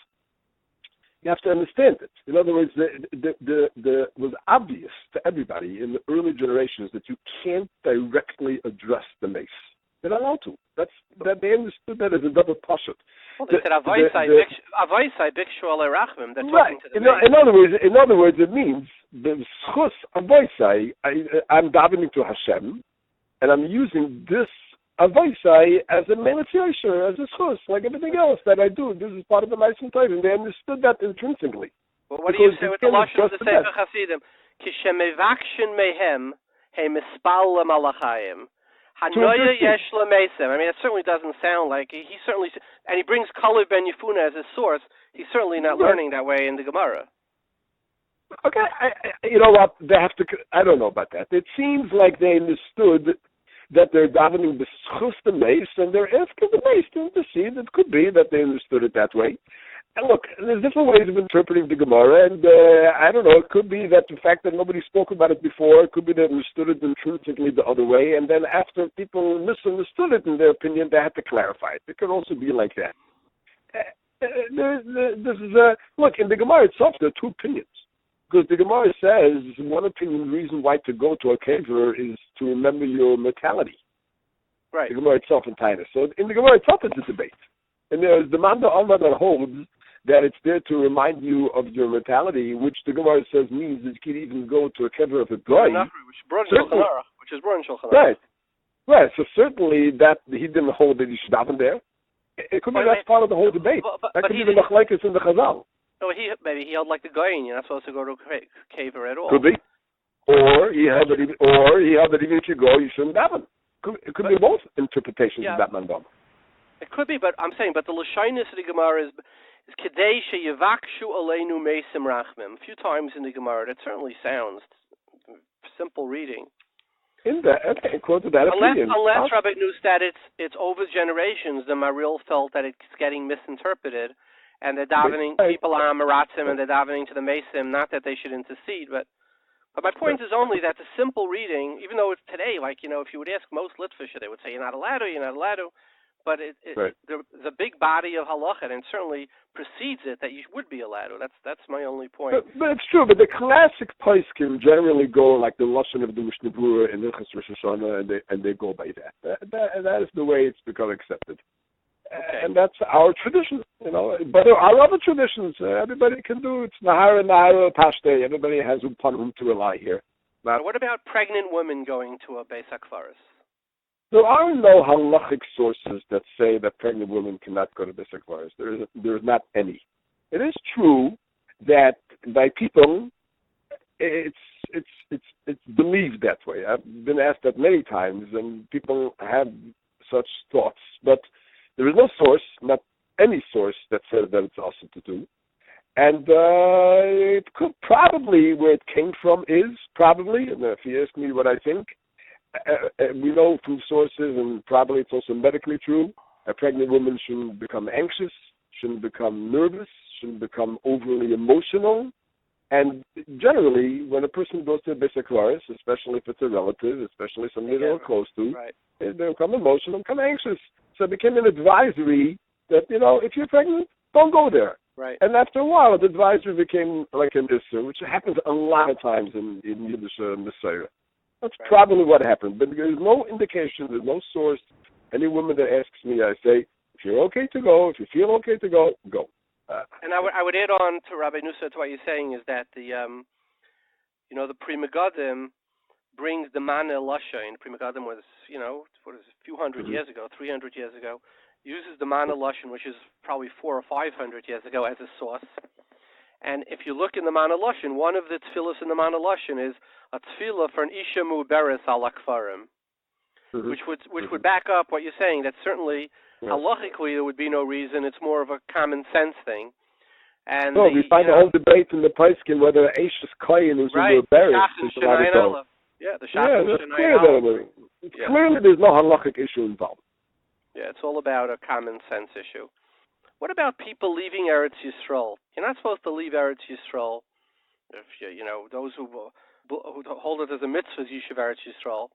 you have to understand it. In other words, it was obvious to everybody in the early generations that you can't directly address the mace. They're not allowed to. They understood that as a double pashut. Well, they said Avoisai Bikshu Alei Rachmim. They're talking to the in other words, it means the schus Avoisai. I'm davening to Hashem, and I'm using this Avoisai as a melechiyosher, as a schus, like everything else that I do. This is part of the Meisim Torah, and they understood that intrinsically. Well, what do you say with the lashon of the Sefer Chasidim? Kishemevakshin mehem he mispalim al HaChaim. Hanoya yesh lemeisim. I mean, it certainly doesn't sound like he certainly, and he brings Kalev ben Yefuna as his source. He's certainly not learning that way in the Gemara. Okay, you know what? They have to. I don't know about that. It seems like they understood that they're davening the schus the mace, and they're asking the mace to intercede. It could be that they understood it that way. And look, there's different ways of interpreting the Gemara, and I don't know, it could be that the fact that nobody spoke about it before, it could be they understood it intrinsically the other way, and then after people misunderstood it in their opinion, they had to clarify it. It could also be like that. Look, in the Gemara itself, there are 2 opinions. Because the Gemara says, one opinion, the reason why to go to a caver is to remember your mortality. Right. The Gemara itself in Tainus. So in the Gemara itself, it's a debate. And there's the Manda Alma that holds that it's there to remind you of your mortality, which the Gemara says means that you can even go to a kever of a goy. Which is brought in Shulchan Aruch. Right. So certainly that he didn't hold that you should daven there. It could be that's part of the whole debate. That could be the machlekes in the Chazal. No, maybe he held like the goyin. You're not supposed to go to a kever at all. Could be. Or he held that even if you go, you shouldn't daven. It could be both interpretations of that mandam. It could be, but I'm saying, but the lashonis of the Gemara is Kedei sheyivakshu aleinu meisim rachmim. A few times in the Gemara, that certainly sounds simple reading. In that, according to that opinion. Unless Rabbi Neustadt, it's over generations, the Maril felt that it's getting misinterpreted, and they're davening, people are maratzim, and they're davening to the Meisim, not that they should intercede, but my point is only that the simple reading, even though it's today, like, if you would ask most Litvisher, they would say, you're not allowed to, but the big body of halacha, and certainly precedes it that you would be allowed to. That's my only point. But it's true. But the classic poskim generally go like the lashon of the Mishnah Berurah and Hilchos Rosh Hashanah, and they go by that. That is the way it's become accepted, and that's our tradition. But there are other traditions. Everybody can do it's nahara pashte. Everybody has upon whom to rely here. But what about pregnant women going to a Beis HaKvaros? There are no halachic sources that say that pregnant women cannot go to Beis HaKvaros. There is not any. It is true that by people, it's believed that way. I've been asked that many times, and people have such thoughts. But there is no source, not any source, that says that it's awesome to do. And it could probably, where it came from is probably, and if you ask me what I think, we know from sources, and probably it's also medically true, a pregnant woman shouldn't become anxious, shouldn't become nervous, shouldn't become overly emotional. And generally, when a person goes to a Beis HaKvaros, especially if it's a relative, especially somebody they're close to, they become emotional, become anxious. So it became an advisory that, if you're pregnant, don't go there. Right. And after a while, the advisor became like an Isser, which happens a lot of times in Yiddish Messiah. That's probably what happened. But there's no indication, there's no source. Any woman that asks me, I say, if you're okay to go, if you feel okay to go, go. And I would add on to Rabbi Neustadt to what you're saying is that the Pri Megadim brings the Mana Lashain. Pri Megadim was, a few hundred years ago, 300 years ago, uses the Mana Lashain, which is probably 400 or 500 years ago, as a source. And if you look in the Mana Lashain, one of the tefillos in the Mana Lashain is a tefillah for an Isha Muberes al Akfarim, which would back up what you're saying. That certainly, halachically, there would be no reason. It's more of a common sense thing. And we find the whole debate in the Paiskin whether Aish is Koyin is Muberes. Yeah, the Shachim It's clearly there's no halachic issue involved. Yeah, it's all about a common sense issue. What about people leaving Eretz Yisrael? You're not supposed to leave Eretz Yisrael. If those who hold it as a mitzvah, Yeshiva Eretz Yisrael,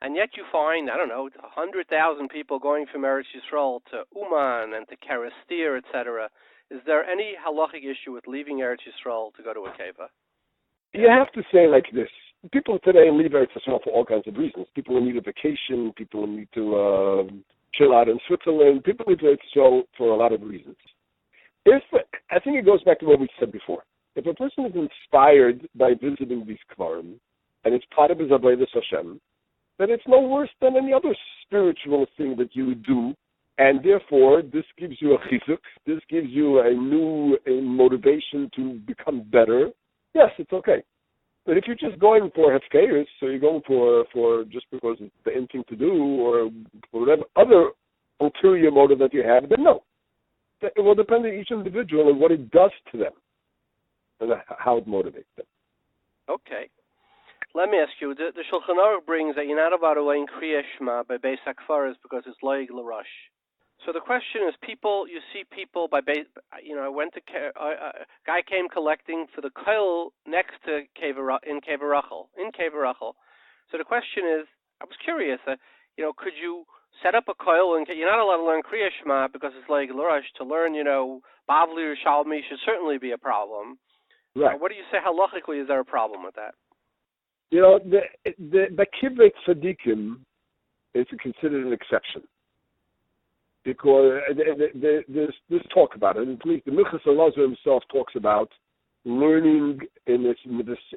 and yet you find 100,000 people going from Eretz Yisrael to Uman and to Karastir, etc. Is there any halachic issue with leaving Eretz Yisrael to go to a keva? You have to say like this. People today leave Eretz Yisrael for all kinds of reasons. People need a vacation. People need to chill out in Switzerland. People leave Eretz Yisrael for a lot of reasons. I think it goes back to what we said before. If a person is inspired by visiting these kvarim, and it's part of his avodas Hashem, then it's no worse than any other spiritual thing that you do, and therefore this gives you a chizuk, this gives you a new motivation to become better. Yes, it's okay. But if you're just going for Hechsher, so you're going for just because it's the end thing to do, or whatever other ulterior motive that you have, then no. It will depend on each individual and what it does to them and how it motivates them. Okay. Let me ask you, the Shulchan Aruch brings that you're not allowed to learn Kriya Shema by Beis HaKfaros because it's Loig L'Rosh. So the question is, you see people by Beis, a guy came collecting for the koil next to in Kivrei. So the question is, I was curious, could you set up a koil and you're not allowed to learn Kriya Shema because it's Loig L'Rosh. To learn, Bavli or Shalmi should certainly be a problem. Right. What do you say halachically? Is there a problem with that? The Kivrei Tzadikim is considered an exception because there's talk about it. At least the Milchus Elazar himself talks about learning in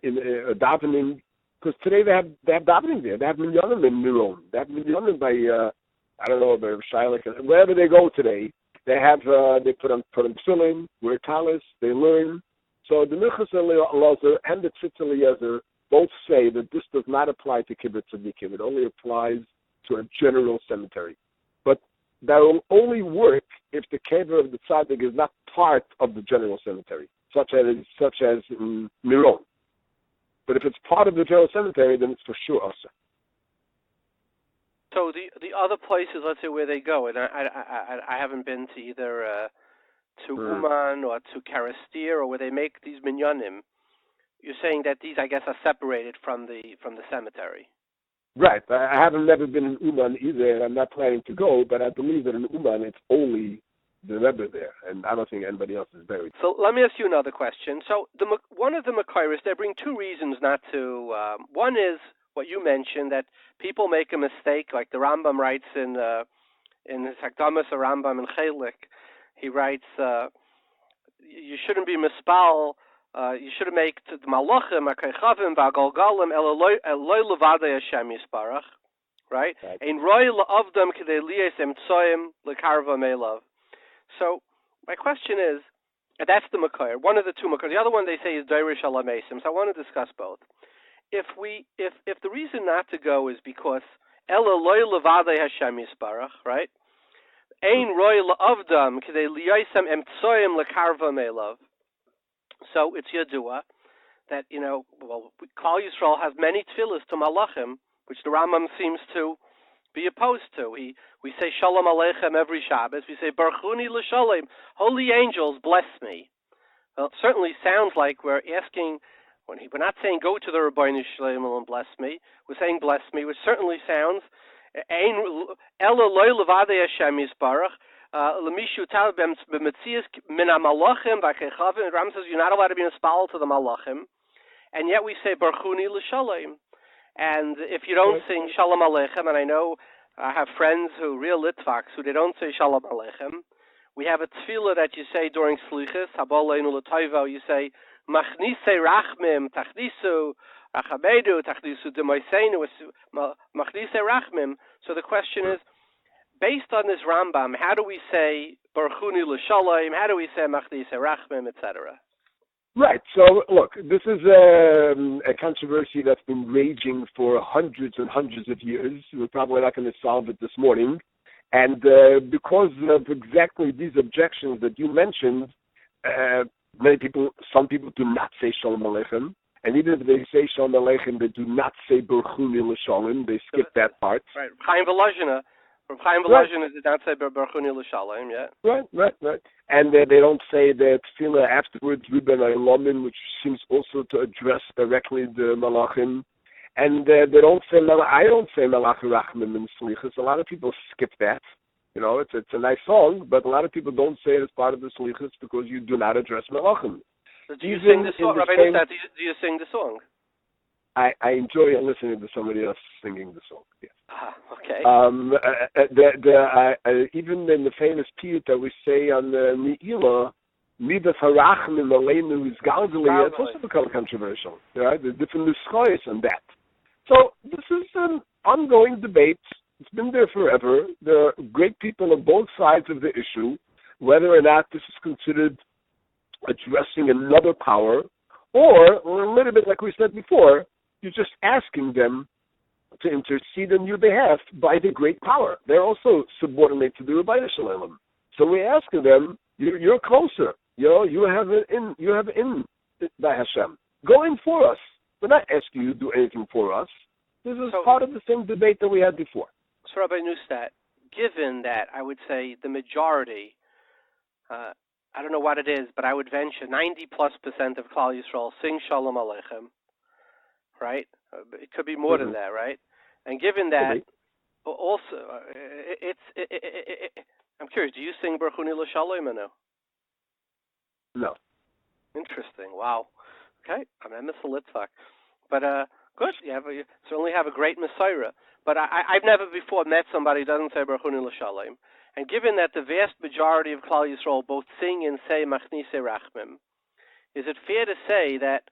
davening, because today they have davening there. They have minyanim in Miron. They have minyanim by by Shailek, wherever they go today. They have they put on tefillin, wear talis, they learn. So the Milchus Elazar and the Tzitz Eliezer both say that this does not apply to Kivrei Tzadikim. It only applies to a general cemetery. But that will only work if the kever of the tzaddik is not part of the general cemetery, such as in Miron. But if it's part of the general cemetery, then it's for sure also. So the other places, let's say, where they go, and I haven't been to either to Uman or to Karastir, or where they make these minyanim. You're saying that these, I guess, are separated from the cemetery. Right. I haven't never been in Uman either, and I'm not planning to go, but I believe that in Uman it's only the Rebbe there, and I don't think anybody else is buried. So let me ask you another question. So one of the Makairis, they bring two reasons not to. One is what you mentioned, that people make a mistake, like the Rambam writes in his Hakdamas or Rambam in Chelik. He writes, you shouldn't be mispal. You should make the malachim, akaychavim, v'agalgalim, eloi levadei Hashem yisparach, right? Ein roi la'avdam k'dei liyes emtsoyim lekarva me'elav. So my question is, and that's the makayr, one of the two makayr. The other one they say is Dairish ala Meisim. So I want to discuss both. If the reason not to go is because eloi levadei Hashem yisparach, right? Ein roi la'avdam k'dei liyes emtsoyim lekarva me'elav. So it's Yadua that, Klal Yisrael has many tefillas to Malachim, which the Rambam seems to be opposed to. We say Shalom Aleichem every Shabbos. We say Barchuni L'Sholem, holy angels, bless me. Well, it certainly sounds like we're asking, we're not saying go to the Rabbeinu Shalom and bless me. We're saying bless me, which certainly sounds, Ela Loi Levadei Hashem Yisbarach, Lemishu Talbem B'Metzias Min HaMalachim V'Kechavim. Ram says you're not allowed to be inspal to the Malachim, and yet we say Barchuni L'Shalom. And if you don't sing Shalom Aleichem, and I know I have friends who real Litvaks who they don't say Shalom Aleichem. We have a tefillah that you say during Slichus, Haboleinu L'Toivo, you say Machnise Rachmim Tachnisu Rachabedu Tachnisu Demoiseinu Machnise Rachmim. So the question is, based on this Rambam, how do we say Barchuni L'Shalom, how do we say Machnise Rachmim, etc.? Right. So, look, this is a controversy that's been raging for hundreds and hundreds of years. We're probably not going to solve it this morning. And because of exactly these objections that you mentioned, some people do not say Shalom Aleichem. And even if they say Shalom Aleichem, they do not say Barchuni L'Shalom. They skip that part. Right. Chaim Volozhina. From Chaim Volozhina did not say Barchuni L'Shalom yet. Right. And they don't say the tefillah afterwards, Ruben Aylomin, which seems also to address directly the Malachim. And they don't say, I don't say Malach Rachmim in Slichus. A lot of people skip that. You know, it's a nice song, but a lot of people don't say it as part of the Slichus because you do not address Malachim. So do you sing the song, Rabbi Neustadt? Do you sing the song? I enjoy listening to somebody else singing the song. Yes. Okay. Even in the famous piyut that we say on the Me'ilah, Midas Harachmim Aleinu is Galgali, it's also become controversial. Right? There's different nuschayos on that. So this is an ongoing debate. It's been there forever. There are great people on both sides of the issue, whether or not this is considered addressing another power, or a little bit like we said before, you're just asking them to intercede on your behalf by the great power. They're also subordinate to the Rabbi Shalom. So we're asking them, you're closer. You have in by Hashem. Go in for us. We're not asking you to do anything for us. This is part of the same debate that we had before. So Rabbi Neustadt, given that I would say the majority, I don't know what it is, but I would venture 90+% of Klal Yisrael sing Shalom Aleichem, right? It could be more than that, right? And given that, also, I'm curious, do you sing Barchuni L'Shalom or no? No. Interesting. Wow. Okay. I'm a Mr. Litvak. But good. You certainly have a great Messiah. But I've never before met somebody who doesn't say Barchuni L'Shalom. And given that the vast majority of Klal Yisrael both sing and say Machnise Rachmim, is it fair to say that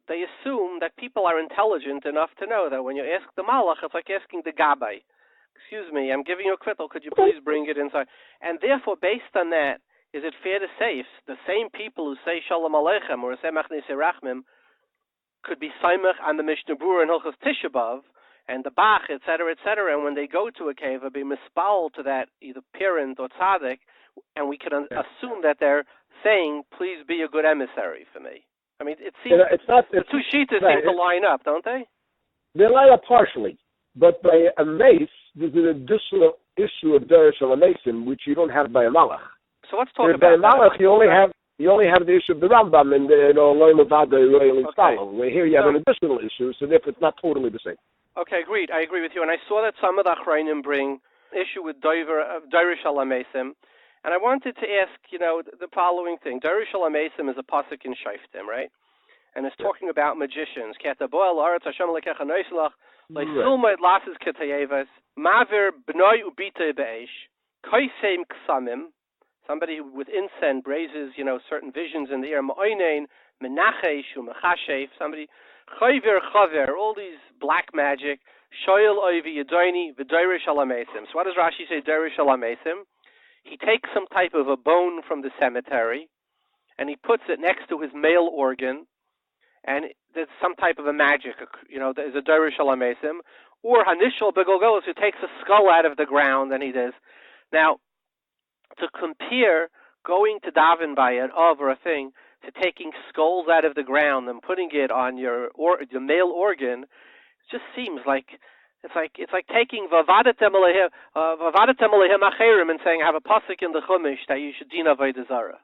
they assume that people are intelligent enough to know that when you ask the Malach, it's like asking the Gabbai. Excuse me, I'm giving you a kvittel. Could you please bring it inside? And therefore, based on that, is it fair to say if the same people who say Shalom Aleichem or say Machnise Rachmim could be Saimach on the Mishnah Berurah and Hilchos Tisha B'Av and the Bach, etc., and when they go to a cave, be mispal to that either parent or tzaddik, and we can assume that they're saying, please be a good emissary for me. I mean, it seems the two shitas seem to line up, don't they? They line up partially, but by a mace, there's an additional issue of Derish al Meisim, which you don't have by a Malach. So let's talk about by a Malach, you only have the issue of the Rambam and Loim Avada Royal Installum. Where here you have an additional issue, so therefore it's not totally the same. Okay, agreed. I agree with you. And I saw that some of the Achrayim bring issue with Derish al Meisim. And I wanted to ask, the following thing. Derish al Meisim is a pasuk in Shoftim, right? And it's talking about magicians. Somebody with incense raises, certain visions in the air. Somebody, all these black magic. So what does Rashi say, Derish al Meisim? He takes some type of a bone from the cemetery, and he puts it next to his male organ, and there's some type of a magic, there's a Derish al Meisim, or Hanishal Begolgolos, who takes a skull out of the ground, and he does. Now, to compare going to Daven by an or a thing to taking skulls out of the ground and putting it on your male organ, it just seems like it's like taking Vavadatem Alehem Acherim and saying I have a pasuk in the Chumash that you should din avodah zarah.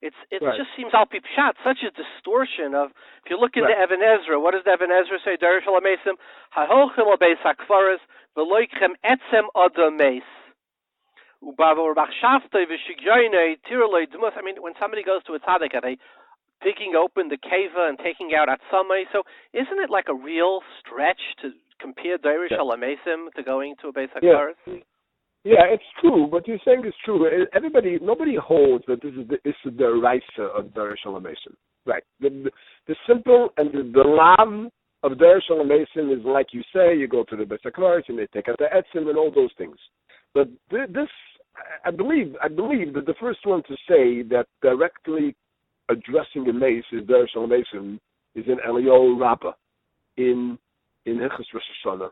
It just seems al pi pshat, such a distortion of. If you look into Even Ezra, what does the Even Ezra say? Derish al Meisim, ha'holchem al beis hakvaros v'loikchem etzem adam meis. I mean, when somebody goes to a tzaddik, are they picking open the keva and taking out atzamai? So isn't it like a real stretch to compare Derish Meisim to going to a Beis Hakavoros? Yeah, it's true. What you're saying is true. Nobody holds that this is the Deraisa of Derish Meisim. Right. The simple and the lav of Derish Meisim is like you say, you go to the Beis Hakavoros and they take out the etzim and all those things. But this, I believe that the first one to say that directly addressing a mace is Derish Meisim is in Eliyahu Rabbah in Hechsher Rosh Hashanah.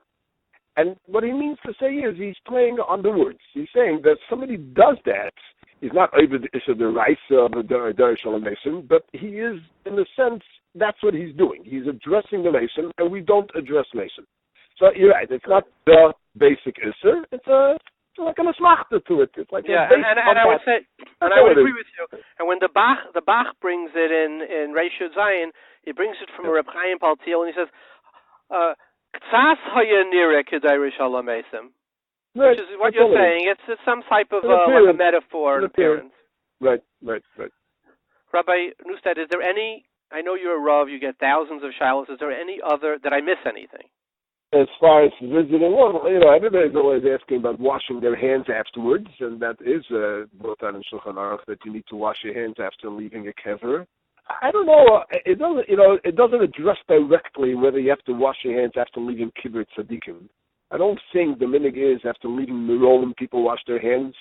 And what he means to say is he's playing on the words. He's saying that somebody does that. He's not over the issue of the rice of the Derish Meisim, but he is, in a sense, that's what he's doing. He's addressing the Meisim, and we don't address Meisim. So you're right. It's not the basic issue. It's like a masmachta to it. It's like and I would say, and I would agree with you. And when the Bach brings it in Reish Zion, he brings it from Reb Chaim Paltiel, and he says, "K'tzas haya nira k'Derish Meisim," which is what you're saying. It's some type of like a metaphor, an appearance. Right. Rabbi Neustadt, is there any? I know you're a Rav. You get thousands of shilos. Is there any other? Did I miss anything? As far as visiting, well, everybody's always asking about washing their hands afterwards, and that is brought out in Shulchan Aruch that you need to wash your hands after leaving a kever. I don't know. It doesn't address directly whether you have to wash your hands after leaving Kivrei Tzadikim. I don't think the minig is after leaving Merolim people wash their hands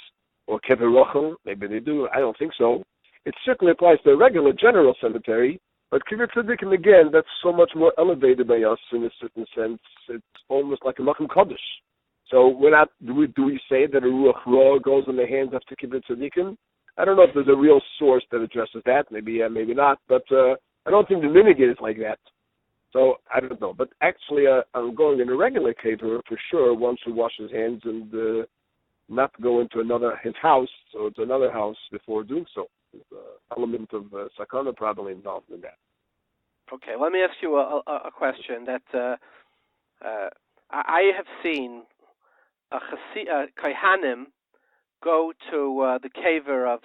or kever rochel. Maybe they do. I don't think so. It certainly applies to a regular general cemetery. But Kivrei Tzadikim, again, that's so much more elevated by us in a certain sense. It's almost like a Makom Kodesh. So do we say that a Ruach Ra goes in the hands after Kivrei Tzadikim? I don't know if there's a real source that addresses that. Maybe yeah, maybe not. But I don't think the minig is like that. So I don't know. But actually, I'm going in a regular kever for sure. One should wash his hands and not go into his house or to another house before doing so. There's an element of sakana probably involved in that. Okay, let me ask you a question that I have seen Kohanim go to the kever of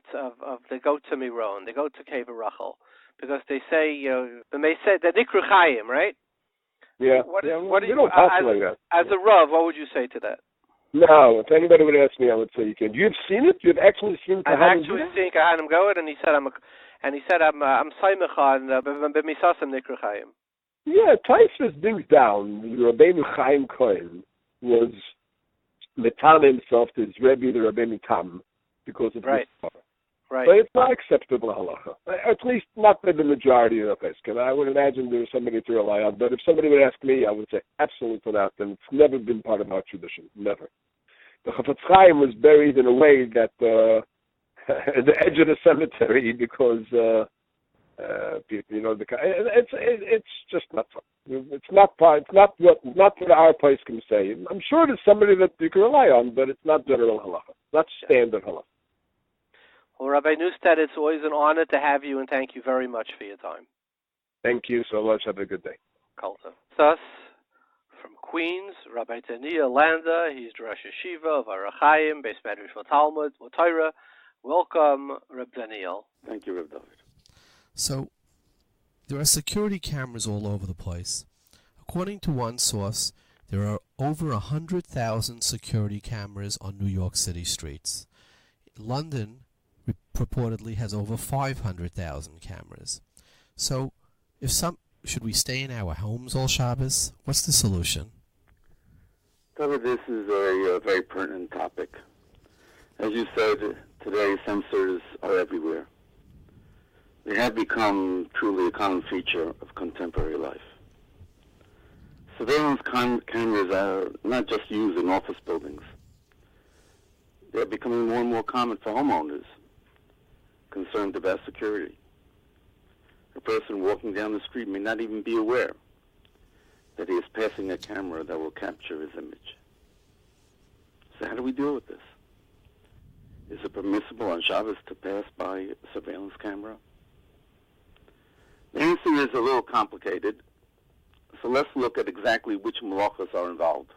they go to Miron, they go to kever Rachel, because they say they say that Nikru Chayim, right? Yeah. What we don't postulate that. As a Rav, what would you say to that? No, if anybody would ask me, I would say you can. You've seen it? You've actually seen Kohanim? I've actually seen Kohanim go it, and he said I'm Saimecha and b'misasim Nikru Chayim. Yeah, Taifas brings down Rabbeinu Chaim Cohen was metam himself to his Rebbe, the Rabbeinu Tam, because of this power. Right. But it's not acceptable halacha. At least not by the majority of the Peskin. I would imagine there's somebody to rely on. But if somebody would ask me, I would say absolutely not. And it's never been part of our tradition. Never. The Chafetz Chaim was buried in a way that at the edge of the cemetery because it's just not fun. It's not what our place can say. I'm sure there's somebody that you can rely on, but it's not general halacha. Not standard halacha. Well, Rabbi Neustadt, it's always an honor to have you, and thank you very much for your time. Thank you so much. Have a good day. Kulta. Thus, from Queens, Rabbi Doniel Landa, he's the Rosh HaYeshiva of HaChaim, Beis Medrash Talmud, Torah. Welcome, Rabbi Doniel. Thank you, Rabbi David. So, there are security cameras all over the place. According to one source, there are over 100,000 security cameras on New York City streets. London purportedly has over 500,000 cameras. So, should we stay in our homes all Shabbos? What's the solution? David, this is a very pertinent topic. As you said, today sensors are everywhere. They have become truly a common feature of contemporary life. Surveillance cameras are not just used in office buildings. They're becoming more and more common for homeowners concerned about security. A person walking down the street may not even be aware that he is passing a camera that will capture his image. So how do we deal with this? Is it permissible on Shabbos to pass by a surveillance camera? The answer is a little complicated, so let's look at exactly which malachos are involved.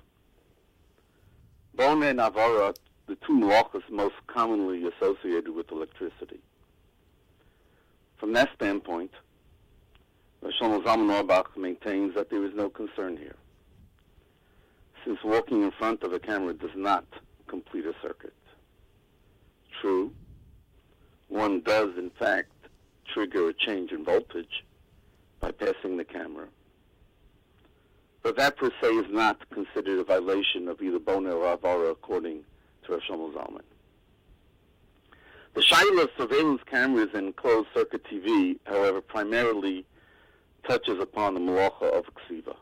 Bona and Avara the two malachos most commonly associated with electricity. From that standpoint, Shlomo Zalman Auerbach maintains that there is no concern here, since walking in front of a camera does not complete a circuit. True, one does in fact trigger a change in voltage by passing the camera, but that per se is not considered a violation of either Bona or Avara according to Rav Shlomo Zalman. The shaila of surveillance cameras and closed-circuit TV, however, primarily touches upon the malacha of ksiva.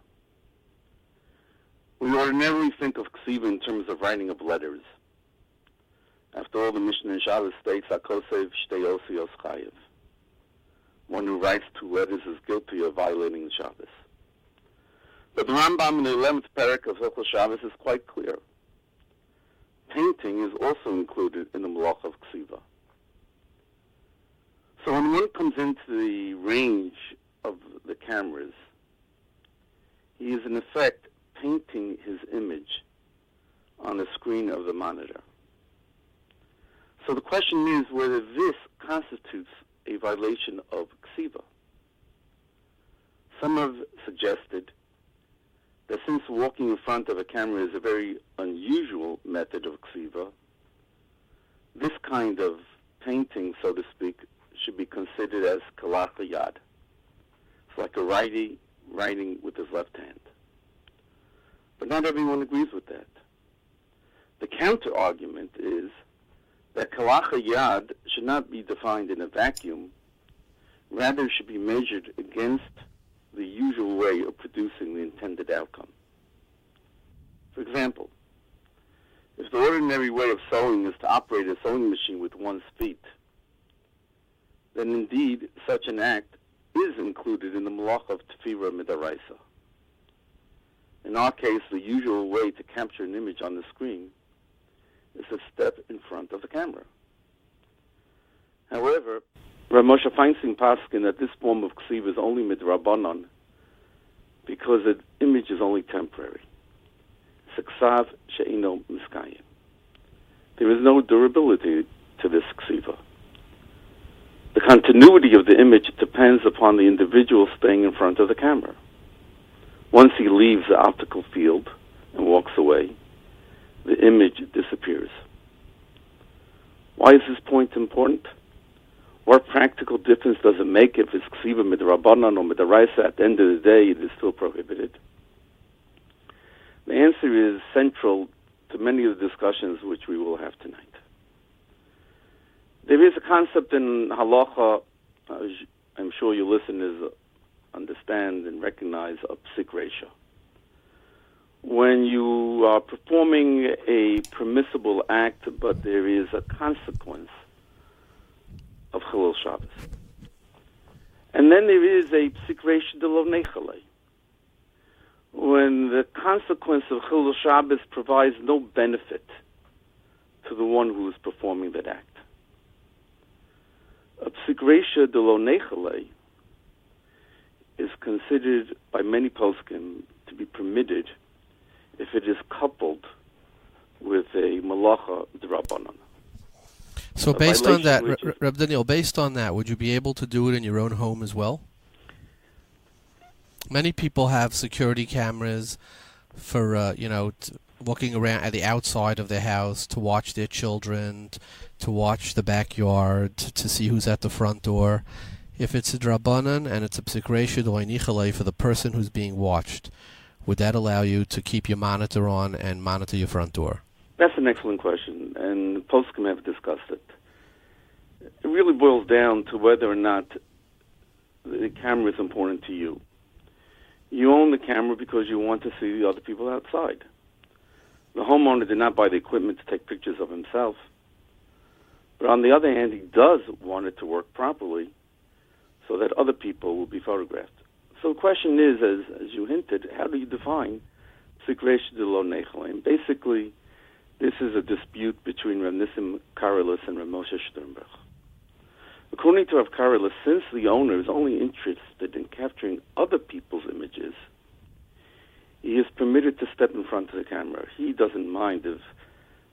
We ordinarily think of ksiva in terms of writing of letters. After all, the Mishnah in Shabbos states, "Akosev shtei osios chayev." One who writes two letters is guilty of violating the Shabbos. But the Rambam in the 11th parak of Hilchos Shabbos is quite clear. Painting is also included in the malacha of ksiva. So when one comes into the range of the cameras, he is in effect painting his image on the screen of the monitor. So the question is whether this constitutes a violation of ksiva. Some have suggested that since walking in front of a camera is a very unusual method of ksiva, this kind of painting, so to speak, should be considered as kalach yad. It's like a righty writing with his left hand. But not everyone agrees with that. The counter-argument is that kalach yad should not be defined in a vacuum, rather should be measured against the usual way of producing the intended outcome. For example, if the ordinary way of sewing is to operate a sewing machine with one's feet, then indeed such an act is included in the malacha of tefira midaraisa. In our case, the usual way to capture an image on the screen is to step in front of the camera. However, Rav Moshe Feinstein paskin that this form of ksiva is only midrabanan because the image is only temporary. Seksav she'ino miskayim. There is no durability to this ksiva. The continuity of the image depends upon the individual staying in front of the camera. Once he leaves the optical field and walks away, the image disappears. Why is this point important? What practical difference does it make if it's ksiva midrabanan or midaraisa? At the end of the day, it is still prohibited. The answer is central to many of the discussions which we will have tonight. There is a concept in halacha, I'm sure your listeners understand and recognize, of psik ratio. When you are performing a permissible act, but there is a consequence of Chilul Shabbos. And then there is a psik ratio de lo nechale. When the consequence of Chilul Shabbos provides no benefit to the one who is performing that act. A psik ratio de lo nechale is considered by many poskim to be permitted if it is coupled with a malacha d'Rabbanan. So based on that, Reb Doniel, based on that, would you be able to do it in your own home as well? Many people have security cameras for, walking around at the outside of their house to watch their children, to watch the backyard, to see who's at the front door. If it's a drabanan and it's a psik ratio de lo nechale for the person who's being watched, would that allow you to keep your monitor on and monitor your front door? That's an excellent question, and poskim have discussed it. It really boils down to whether or not the camera is important to you. You own the camera because you want to see the other people outside. The homeowner did not buy the equipment to take pictures of himself. But on the other hand, he does want it to work properly so that other people will be photographed. So the question is, as you hinted, how do you define psik ratio de lo nechale? And basically, this is a dispute between Rav Nissim Karelus and Rav Moshe Sternberg. According to Rav Karelus, since the owner is only interested in capturing other people's images, he is permitted to step in front of the camera. He doesn't mind if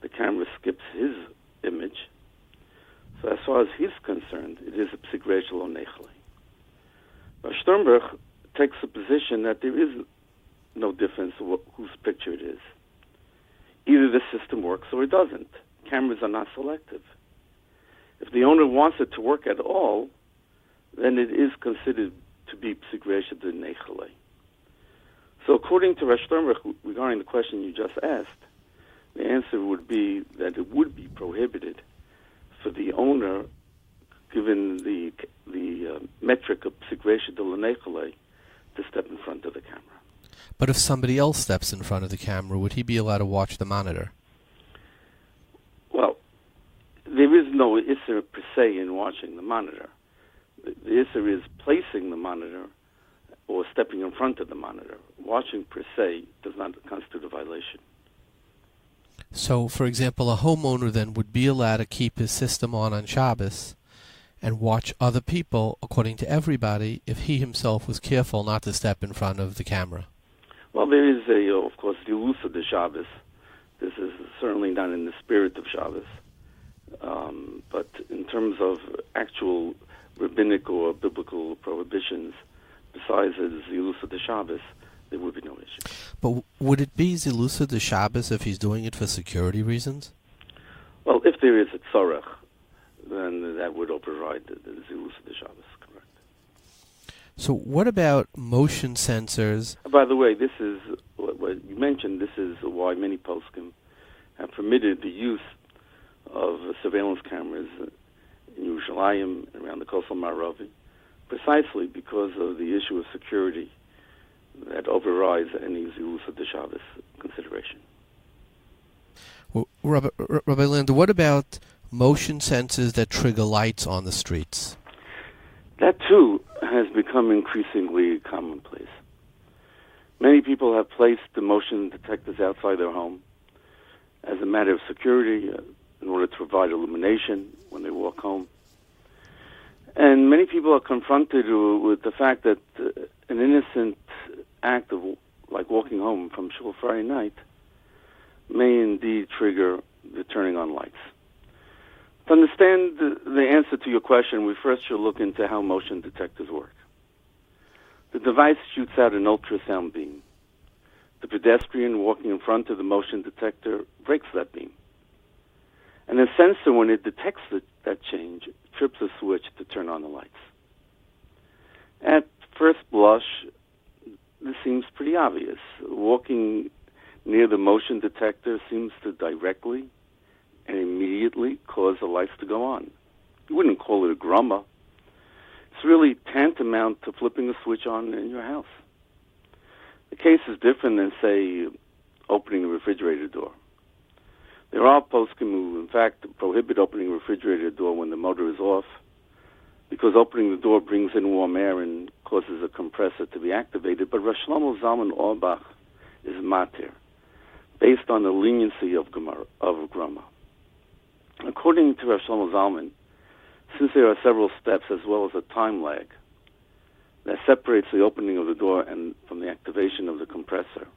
the camera skips his image. So as far as he's concerned, it is a psigreja lo nechle. But Sternberg takes the position that there is no difference whose picture it is. Either the system works or it doesn't. Cameras are not selective. If the owner wants it to work at all, then it is considered to be psigreja de nechle. So according to Rosh regarding the question you just asked, the answer would be that it would be prohibited for the owner, given the metric of psigreja de nechle, to step in front of the camera. But if somebody else steps in front of the camera, would he be allowed to watch the monitor? Well, there is no issur per se in watching the monitor. The issur is placing the monitor or stepping in front of the monitor. Watching per se does not constitute a violation. So, for example, a homeowner then would be allowed to keep his system on Shabbos and watch other people, according to everybody, if he himself was careful not to step in front of the camera. Well, there is, of course, the elusa de Shabbos. This is certainly not in the spirit of Shabbos. But in terms of actual rabbinic or biblical prohibitions, besides the elusa de Shabbos, there would be no issue. But would it be Zilusa de Shabbos if he's doing it for security reasons? Well, if there is a tzorech, then that would override the Zilusa de Shabbos, correct. So what about motion sensors? By the way, this is what you mentioned. This is why many poskim have permitted the use of surveillance cameras in Yerushalayim and around the coastal Maravi, precisely because of the issue of security that overrides any Zilusa de Shabbos consideration. Well, Rabbi Lander, what about motion sensors that trigger lights on the streets? That, too, has become increasingly commonplace. Many people have placed the motion detectors outside their home as a matter of security in order to provide illumination when they walk home. And many people are confronted with the fact that an innocent act of like walking home from shul Friday night may indeed trigger the turning on lights. To understand the answer to your question, we first should look into how motion detectors work. The device shoots out an ultrasound beam. The pedestrian walking in front of the motion detector breaks that beam. And the sensor, when it detects that change, trips a switch to turn on the lights. At first blush, this seems pretty obvious. Walking near the motion detector seems to directly and immediately cause the lights to go on. You wouldn't call it a grumma. It's really tantamount to flipping a switch on in your house. The case is different than, say, opening a refrigerator door. There are poskim who, in fact, prohibit opening a refrigerator door when the motor is off, because opening the door brings in warm air and causes a compressor to be activated. But Rosh Shlomo Zalman Auerbach is matir, based on the leniency of grumma. According to Rosh Shlomo Zalman, since there are several steps as well as a time lag that separates the opening of the door and from the activation of the compressor,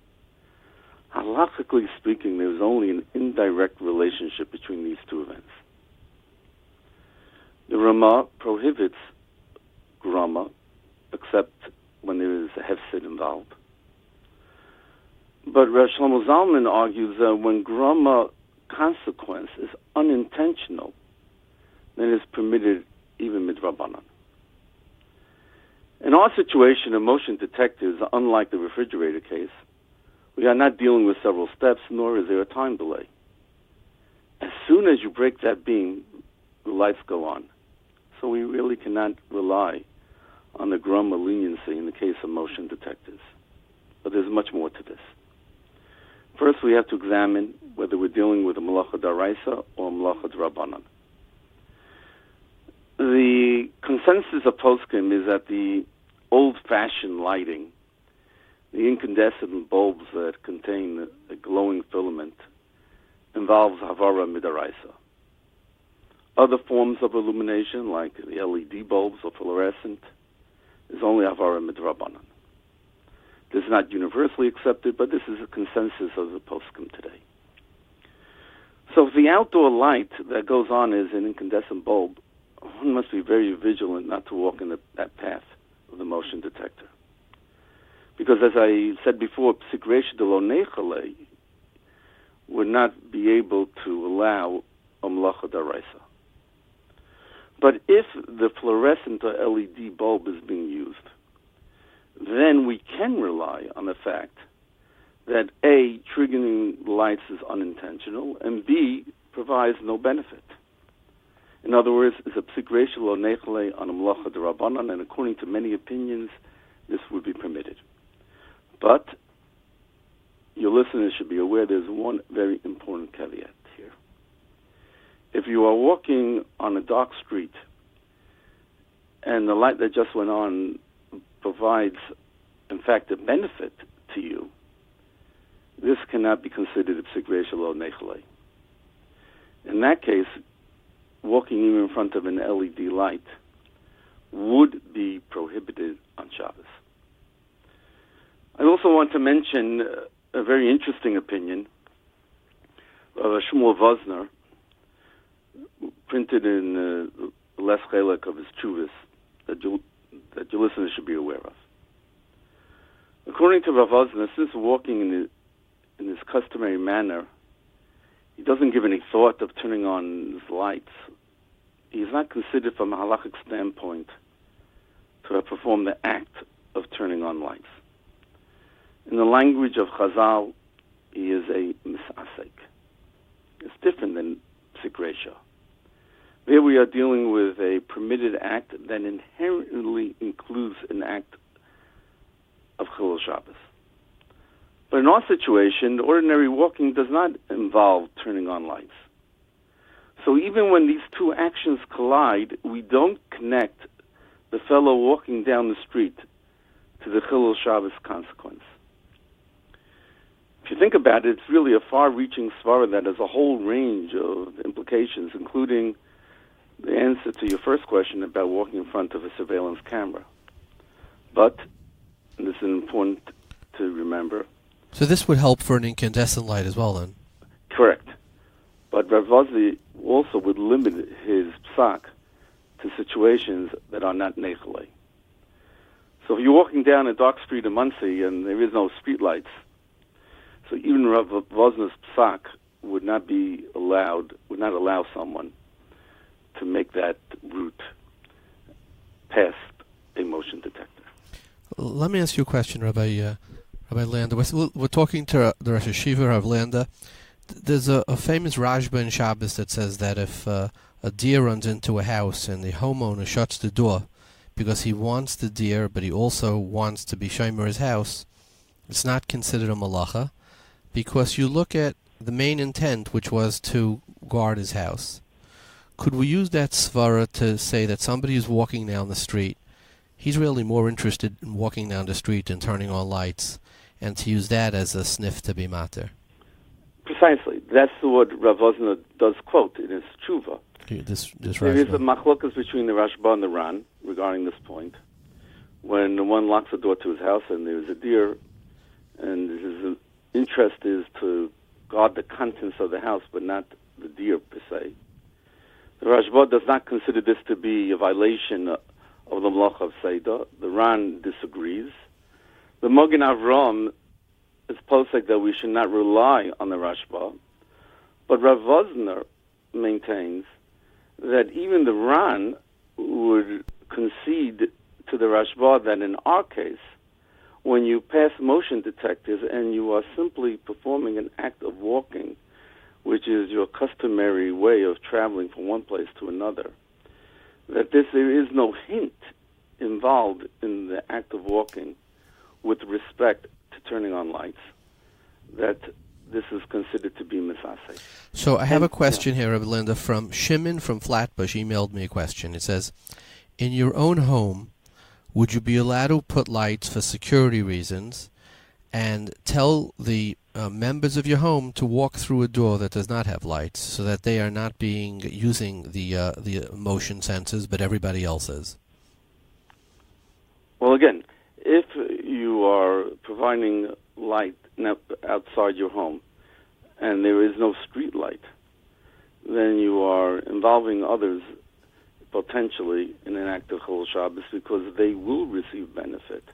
halachically speaking, there is only an indirect relationship between these two events. The Ramah prohibits grumma, except when there is a hefsid involved. But Rosh Shlomo Zalman argues that when grumma consequence is unintentional, then it's permitted even midrabanan. In our situation, a motion detector is unlike the refrigerator case. We are not dealing with several steps, nor is there a time delay. As soon as you break that beam, the lights go on. So we really cannot rely on the grumma leniency in the case of motion detectors. But there's much more to this. First, we have to examine whether we're dealing with a malacha daraisa or a malacha drabanan. The consensus of poskim is that the old-fashioned lighting, the incandescent bulbs that contain a glowing filament, involves havara midaraisa. Other forms of illumination, like the LED bulbs or fluorescent, is only havara midrabanan. This is not universally accepted, but this is a consensus of the poskim today. So if the outdoor light that goes on is an incandescent bulb, one must be very vigilant not to walk in that path of the motion detector. Because as I said before, psikresh de lo nechale would not be able to allow melacha daraisa. But if the fluorescent or LED bulb is being used, then we can rely on the fact that A, triggering lights is unintentional, and B, provides no benefit. In other words, it's a psikresh lo nechale on a melacha derabanan, and according to many opinions, this would be permitted. But your listeners should be aware there's one very important caveat here. If you are walking on a dark street and the light that just went on provides, in fact, a benefit to you, this cannot be considered a psikresh lo nechale. In that case, walking even in front of an LED light would be prohibited on Shabbos. I also want to mention a very interesting opinion of Shmuel Vosner, printed in the last chelek of his Chuvas, that your listeners should be aware of. According to Rav Vosner, since walking in this customary manner, he doesn't give any thought of turning on his lights. He is not considered from a halachic standpoint to have performed the act of turning on lights. In the language of Chazal, he is a misasek. It's different than psikresha. There we are dealing with a permitted act that inherently includes an act of Chilul Shabbos. But in our situation, ordinary walking does not involve turning on lights. So even when these two actions collide, we don't connect the fellow walking down the street to the Chilul Shabbos consequence. If you think about it, it's really a far-reaching svara that has a whole range of implications, including the answer to your first question about walking in front of a surveillance camera. But, and this is important to remember. So this would help for an incandescent light as well, then? Correct. But Rav Vosner also would limit his psak to situations that are not nechale. So if you're walking down a dark street in Muncie and there is no street lights, so even Rav Vosner's psak would not allow someone to make that route past a motion detector. Let me ask you a question, Rabbi Landa. We're talking to the Rosh HaYeshiva of Landa. There's a famous Rashba in Shabbos that says that if a deer runs into a house and the homeowner shuts the door because he wants the deer, but he also wants to be shomer his house, it's not considered a malacha, because you look at the main intent, which was to guard his house. Could we use that svara to say that somebody who's walking down the street, he's really more interested in walking down the street and turning on lights, and to use that as a sniff to be mater? Precisely. That's what Rav Vosner does quote in his tshuva. There is a machlokas between the Rashba and the Ran regarding this point. When one locks the door to his house and there's a deer, and his interest is to guard the contents of the house, but not the deer per se, the Rashba does not consider this to be a violation of the Melacha of Seder. The Ran disagrees. The Mogen Avram is posek that we should not rely on the Rashba, but Rav Vosner maintains that even the Ran would concede to the Rashba that in our case, when you pass motion detectors and you are simply performing an act of walking, which is your customary way of traveling from one place to another, that there is no hint involved in the act of walking with respect to turning on lights, that this is considered to be misaseh. So I have a question here, Rabbi Linda, from Shimon from Flatbush emailed me a question. It says, in your own home, would you be allowed to put lights for security reasons and tell the members of your home to walk through a door that does not have lights so that they are not using the motion sensors, but everybody else is? Well, again, if you are providing light outside your home and there is no street light, then you are involving others potentially in an act of Chol Shabbos because they will receive benefit.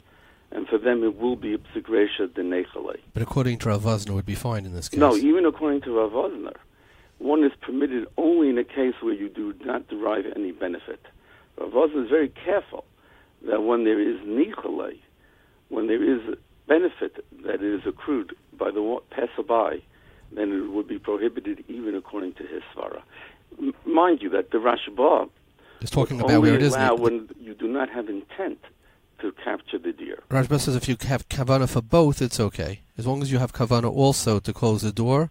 And for them it will be a psigresha denechalei. But according to Rav Wosner, it would be fine in this case. No, even according to Rav Wosner, one is permitted only in a case where you do not derive any benefit. Rav Wosner is very careful that when there is nichalei, when there is benefit that is accrued by the passerby, then it would be prohibited even according to his svara. Mind you that the Rashba is talking about where it is when you do not have intent to capture the deer. Rashba says if you have kavanah for both, it's okay. As long as you have kavanah also to close the door,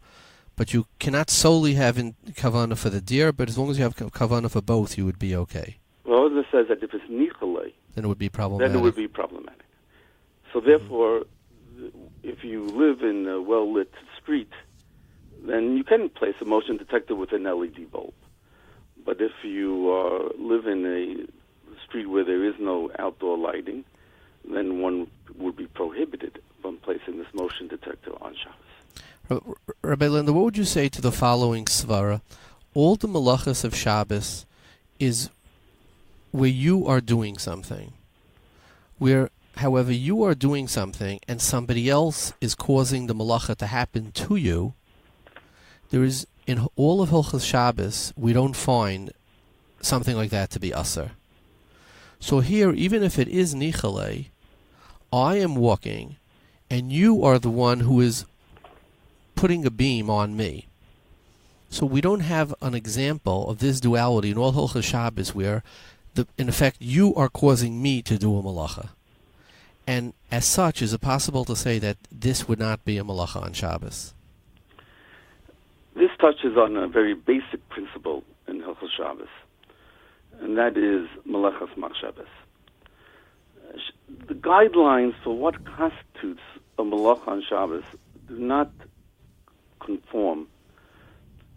but you cannot solely have kavanah for the deer, but as long as you have kavanah for both, you would be okay. Well, it says that if it's nichalei, then it would be problematic. So therefore, if you live in a well-lit street, then you can place a motion detector with an LED bulb. But if you live in a street where there is no outdoor lighting, then one would be prohibited from placing this motion detector on Shabbos. Rabbi Linda, what would you say to the following svara? All the malachas of Shabbos is where you are doing something. Where, however, you are doing something and somebody else is causing the malacha to happen to you, there is, in all of Hilchos Shabbos, we don't find something like that to be asur. So here, even if it is nichalei, I am walking, and you are the one who is putting a beam on me. So we don't have an example of this duality in all Hilchos Shabbos where, in effect, you are causing me to do a malacha. And as such, is it possible to say that this would not be a malacha on Shabbos? This touches on a very basic principle in Hilchos Shabbos, and that is malachas machshavos. The guidelines for what constitutes a malacha on Shabbos do not conform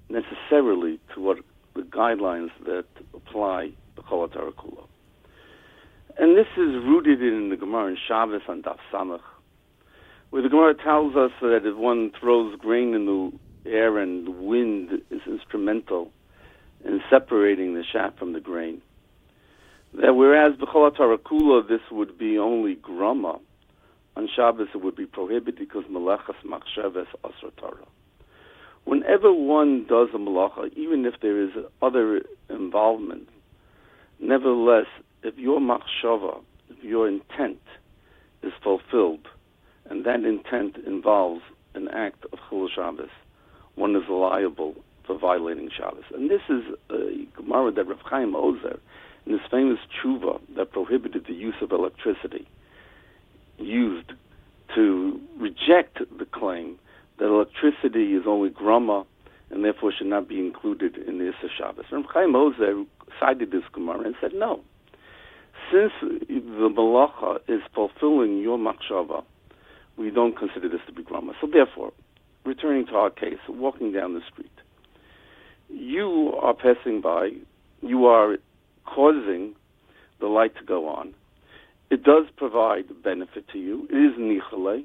necessarily to what the guidelines that apply the Chol HaTorah Kula. And this is rooted in the Gemara in Shabbos on Daf Samach, where the Gemara tells us that if one throws grain in the air and the wind is instrumental in separating the chaff from the grain, that whereas b'chol HaTorah Kula this would be only grama, on Shabbos it would be prohibited because malachas machshavos asur Torah. Whenever one does a malacha, even if there is other involvement, nevertheless, if your machshava, if your intent is fulfilled, and that intent involves an act of Chilul Shabbos, one is liable for violating Shabbos. And this is a Gemara that Rav Chaim Ozer, in his famous tshuva that prohibited the use of electricity, used to reject the claim that electricity is only grama and therefore should not be included in the Issa Shabbos. Rav Chaim Ozer cited this Gemara and said, no. Since the malacha is fulfilling your machshava, we don't consider this to be grama. So therefore, returning to our case, walking down the street, you are passing by, you are causing the light to go on. It does provide benefit to you. It is nichalei,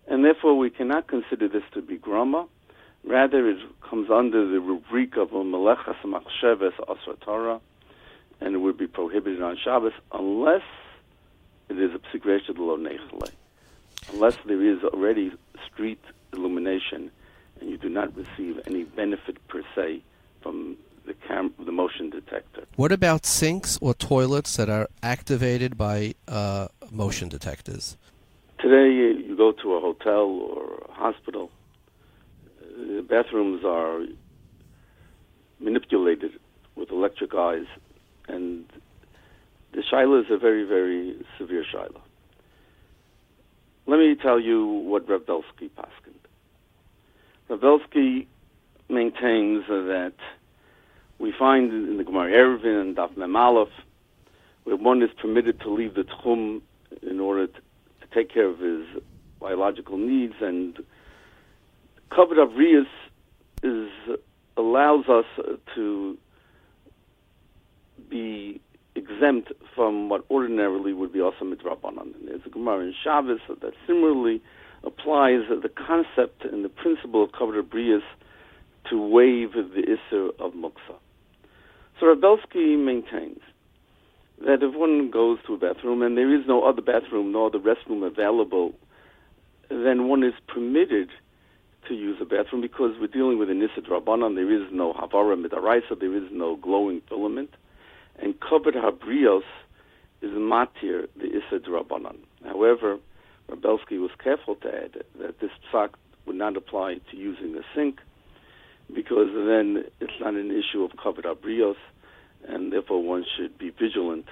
and therefore we cannot consider this to be grama. Rather, it comes under the rubric of malachas machshavos asur Torah, and it would be prohibited on Shabbos unless it is a psigresha lo nechalei, unless there is already street illumination and you do not receive any benefit per se from the motion detector. What about sinks or toilets that are activated by motion detectors? Today, you go to a hotel or a hospital, the bathrooms are manipulated with electric eyes, and the shaila is a very, very severe shaila. Let me tell you what Rav Belsky paskined. Rav Belsky maintains that we find in the Gemara Eruvin and Daf Mem Aleph, where one is permitted to leave the tchum in order to take care of his biological needs, and covered avriyas allows us to be exempt from what ordinarily would be also midrabanan. There's a Gemara in Shabbos that similarly applies the concept and the principle of covered avriyas to waive the Isser of Muksa. So Rabelsky maintains that if one goes to a bathroom and there is no other bathroom nor the restroom available, then one is permitted to use a bathroom because we're dealing with an Issa Drabanan. There is no Havara Midaraisa, there is no glowing filament. And Kavod Habrios is matir the Issa Drabanan. However, Rabelsky was careful to add that this psak would not apply to using a sink because then it's not an issue of Kavod Habrios, and therefore one should be vigilant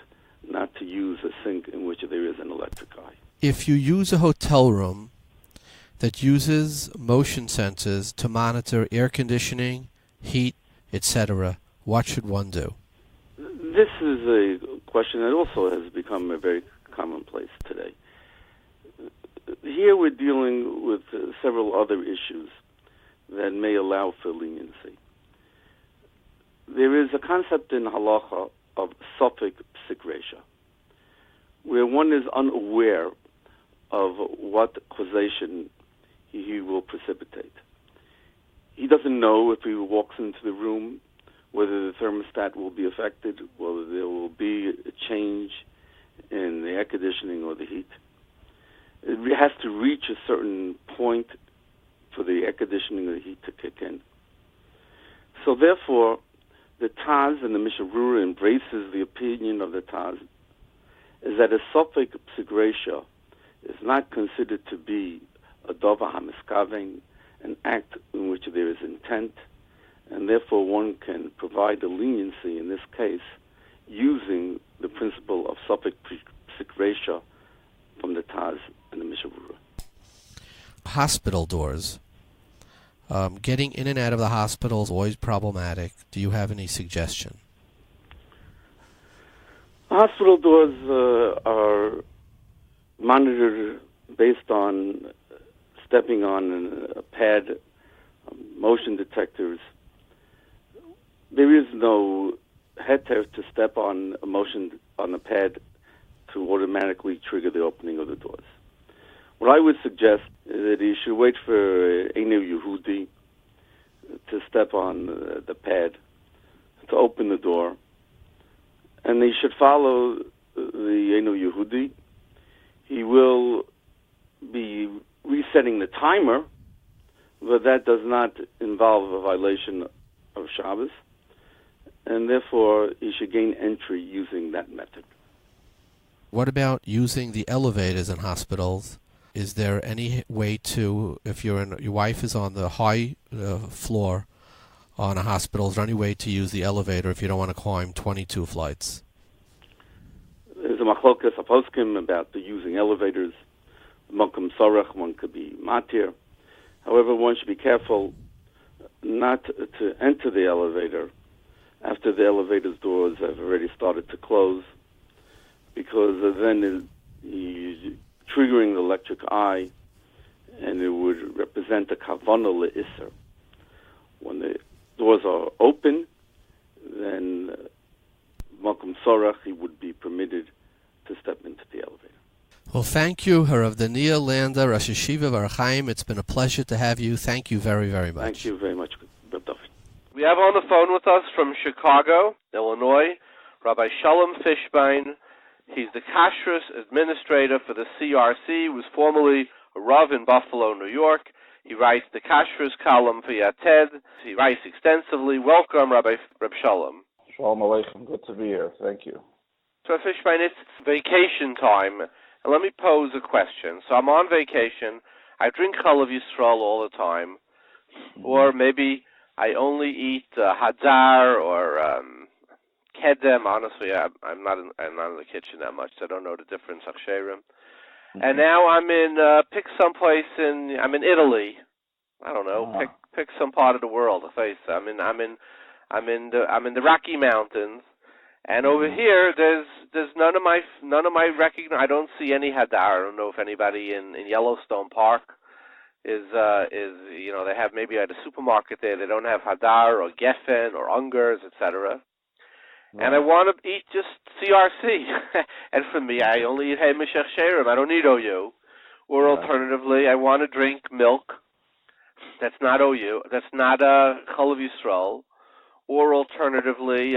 not to use a sink in which there is an electric eye. If you use a hotel room that uses motion sensors to monitor air conditioning, heat, etc., what should one do? This is a question that also has become a very commonplace today. Here we're dealing with several other issues that may allow for leniency. There is a concept in halacha of sofek psikresha, where one is unaware of what causation he will precipitate. He doesn't know if he walks into the room whether the thermostat will be affected, whether there will be a change in the air conditioning or the heat. It has to reach a certain point for the air conditioning or the heat to kick in. So therefore, the Taz and the Mishabura embraces the opinion of the Taz is that a sofek psikresha is not considered to be a dova hamiskaven, an act in which there is intent, and therefore one can provide a leniency in this case using the principle of sofek psikresha from the Taz and the Mishabura. Hospital doors. Getting in and out of the hospital is always problematic. Do you have any suggestion? Hospital doors are monitored based on stepping on a pad, motion detectors. There is no heter to step on a motion on a pad to automatically trigger the opening of the doors. What I would suggest is that you should wait for Einu Yehudi to step on the pad to open the door, and they should follow the Einu Yehudi. He will be resetting the timer, but that does not involve a violation of Shabbos, and therefore he should gain entry using that method. What about using the elevators in hospitals? Is there any way to, if your wife is on the high floor on a hospital, is there any way to use the elevator if you don't want to climb 22 flights? There's a machlokas aposkim about the using elevators. Mokum sorach, one could be matir. However, one should be careful not to enter the elevator after the elevator's doors have already started to close, because then he's triggering the electric eye, and it would represent a kavana le'isser. When the doors are open, then Malcolm Sorach, he would be permitted to step into the elevator. Well, thank you, Rav Doniel Lander, Rosh HaYeshiva of HaChaim. It's been a pleasure to have you. Thank you very, very much. Thank you very much, Rav David. We have on the phone with us from Chicago, Illinois, Rabbi Sholem Fishbane. He's the Kashrus administrator for the CRC. He was formerly a Rav in Buffalo, New York. He writes the Kashrus column for Yated. He writes extensively. Welcome, Rabbi Sholem. Shalom Aleichem. Good to be here. Thank you. So, Fishbane, it's vacation time. And let me pose a question. So I'm on vacation. I drink Chalav Yisrael all the time. Or maybe I only eat Hadar or Kedem. Honestly, I'm not in the kitchen that much, so I don't know the difference. Hechsherim. And now I'm in pick someplace I'm in Italy. I don't know. Pick some part of the world. I'm in the Rocky Mountains, and over here there's none of my I don't see any Hadar. I don't know if anybody in Yellowstone Park is they have maybe at a supermarket there. They don't have Hadar or Geffen or Ungers, etc. And I want to eat just CRC. And for me, I only eat Hamish Hechsherim. I don't need OU. Or alternatively, I want to drink milk. that's not OU, that's not Chalav Yisrael, or alternatively,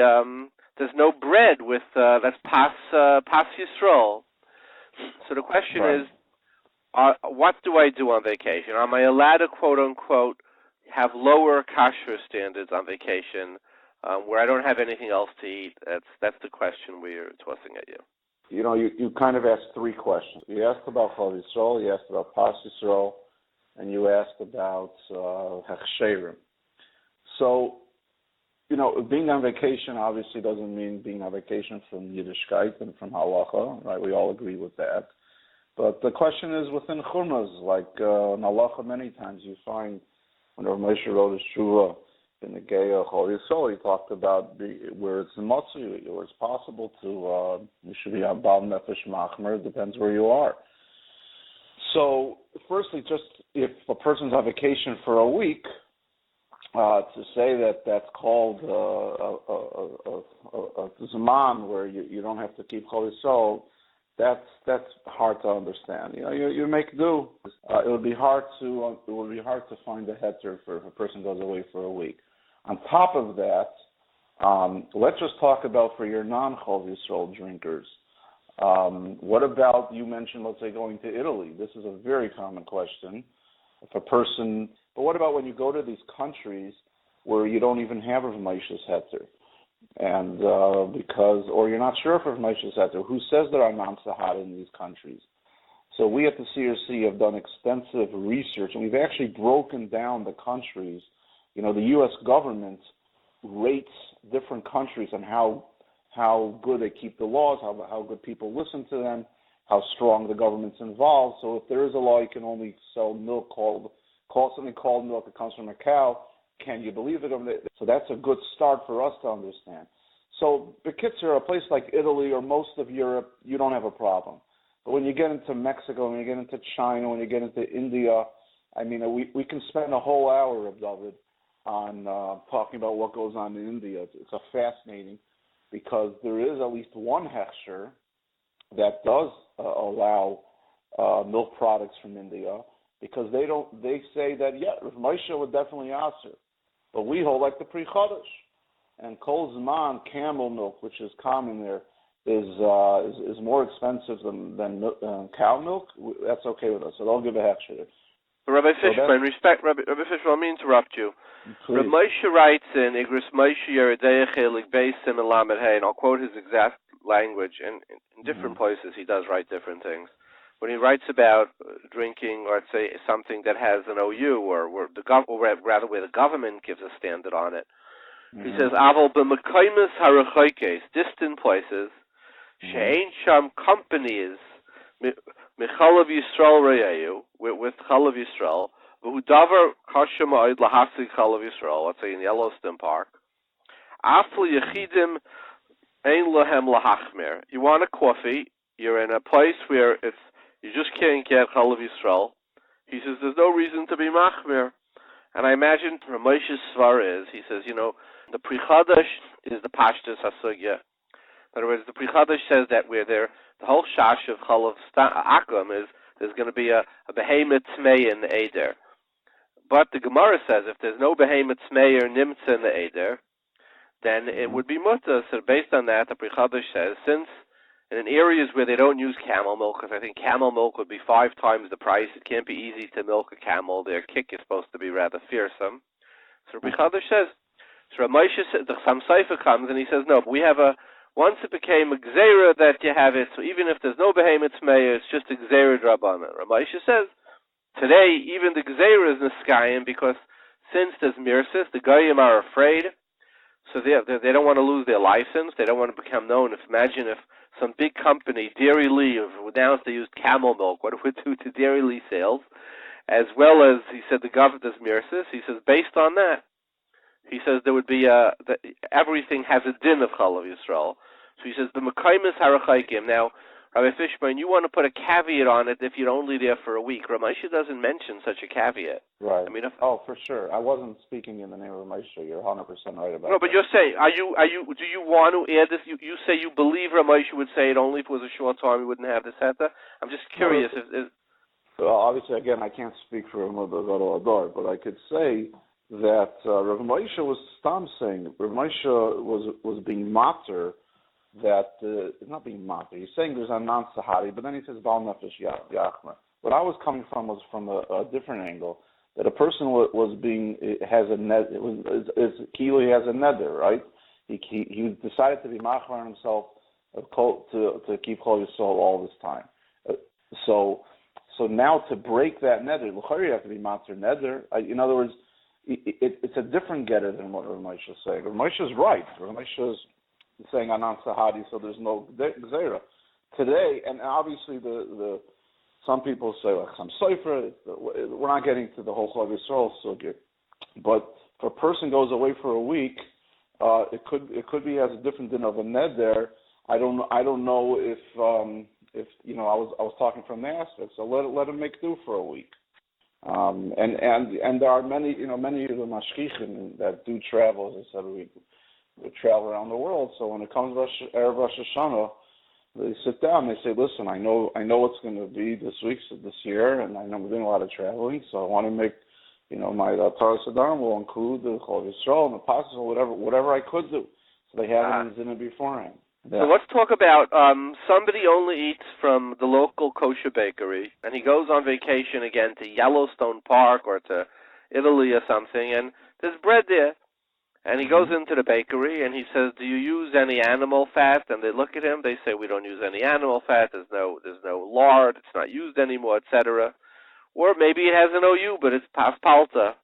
there's no bread with that's Pas Yisrael. So the question is, what do I do on vacation? Am I allowed to, quote unquote, have lower kashrus standards on vacation, where I don't have anything else to eat? That's the question we're tossing at you. You know, you kind of asked three questions. You asked about Chalav Yisrael, you asked about Pas Yisrael, and you asked about Hechsher. So, you know, being on vacation obviously doesn't mean being on vacation from Yiddishkeit and from halacha, right? We all agree with that. But the question is within churmas, like in halacha many times you find when Rav Moshe wrote his Shuvah in the Geya Chalav Yisrael, he talked about where it's matzah, where it's possible to, you should be on Bal Nefesh Machmer, it depends where you are. So, firstly, just if a person's on vacation for a week, to say that that's called a Zman where you don't have to keep Chalav Yisrael, that's hard to understand. You know, you make do. It would be hard to find a Hechsher if a person goes away for a week. On top of that, let's just talk about for your non-Chalav Yisrael drinkers. What about, you mentioned, let's say, going to Italy? This is a very common question. If a person, but what about when you go to these countries where you don't even have Rav Moshe's Hechsher? And because, or you're not sure if Rav Moshe's Hechsher, who says there are non-Sahara in these countries? So we at the CRC have done extensive research, and we've actually broken down the countries. You know, the U.S. government rates different countries on how good they keep the laws, how good people listen to them, how strong the government's involved. So if there is a law, you can only sell milk called something called milk that comes from a cow. Can you believe the government? So that's a good start for us to understand. So Bekitzer, a place like Italy or most of Europe, you don't have a problem. But when you get into Mexico, when you get into China, when you get into India, I mean, we can spend a whole hour of David on talking about what goes on in India. It's a fascinating, because there is at least one Hechsher that does allow milk products from India, because they say that, Rav Moshe would definitely answer. But we hold like the Pri Chodesh. And Kol Zman, camel milk, which is common there, is more expensive than cow milk. That's okay with us. So they'll give a Hechsher. Rabbi Fishbane, Rabbi Fishbane, let me interrupt you. Please. Rabbi Moshe writes in Igros Moshe Yeridei Chelik Beisim and Lamed Hey, and I'll quote his exact language. And in different places, he does write different things. When he writes about drinking, or let's say something that has an OU, or rather where the government gives a standard on it, he says, "Aval b'mekaymes harachaykes, distant places, she'ain sham companies michalav Yisrael re'eu, with Chalav Yisrael, v'hu davar kashem ha'od lahasig Chalav Yisrael." Let's say in Yellowstone Park. Afli yechidim ein lahem lahachmer. You want a coffee? You're in a place where you just can't get Chalav Yisrael. He says there's no reason to be machmer. And I imagine Rav Moshe's svar is, he says, you know, the Pri Chodesh is the Pashtus HaSugya. In other words, the Pri Chodesh says that we're there, the whole shash of Chalav Akum is there's going to be a behemoth tmei in the Eder. But the Gemara says if there's no behemoth tmei or nimtza in the Eder, then it would be mutter. So based on that, the Pri Chodesh says, since in areas where they don't use camel milk, because I think camel milk would be 5 times the price, it can't be easy to milk a camel. Their kick is supposed to be rather fearsome. So Rabbi Chodesh says, so Rav Moshe says, the Sam Seifer comes and he says, no, we have once it became a gzeira that you have it, so even if there's no behemoth meir, it's just a gzeira drabanan. Rav Moshe says, today, even the gzeira is niskayim, because since there's mirsis, the goyim are afraid, so they don't want to lose their license, they don't want to become known. Imagine if some big company, Dairy Lee, now they used camel milk, what it would do to Dairy Lee sales, as well as, he said, the government's mirsis. He says, based on that, he says there would be everything has a din of Chalav Yisrael. So he says, the Mekaymes Harachaikim. Now, Rabbi Fishbane, you want to put a caveat on it if you're only there for a week. Rav Moshe doesn't mention such a caveat. Right. I mean, for sure. I wasn't speaking in the name of Rav Moshe. You're 100% right about that. No, but you're saying, do you want to add this? You say you believe Rav Moshe would say it only if it was a short time, he wouldn't have this heta? I'm just curious. obviously, again, I can't speak for Rav Gadol Adar, but I could say that Rav Moshe was saying, Rav Moshe was being matter, that, not being matter, he's saying there's a non-Sahari, but then he says, Bal Nefesh Yachmer. What I was coming from was from a different angle, that a person has a nether, right? He decided to be machar on himself to keep Chol Yisrael all this time. So now to break that nether, you have to be matzor nether. In other words, it's a different getter than what Rav Moshe is saying. Rav Moshe is right. Rav Moshe is saying anan sahadi, so there's no gzeira today. And obviously, the some people say like some sofer. We're not getting to the whole Chol Yisrael sugya, but if a person goes away for a week, it could be as a different din of a nether. I don't know if I was talking from the aspect. So let him make do for a week. And there are many of the mashkichim that do travel. As I said, we travel around the world. So when it comes to Erev Rosh Hashanah, they sit down. They say, "Listen, I know it's going to be this year, and I know we're doing a lot of traveling. So I want to make, my Torah Sadarim will include the Chol Yisrael and the passages or whatever I could do." So they have it in it beforehand. Yeah. So let's talk about somebody only eats from the local kosher bakery, and he goes on vacation again to Yellowstone Park or to Italy or something, and there's bread there. And he goes into the bakery, and he says, "Do you use any animal fat?" And they look at him. They say, "We don't use any animal fat. There's no lard. It's not used anymore, etc." Or maybe it has an OU, but it's paspalta.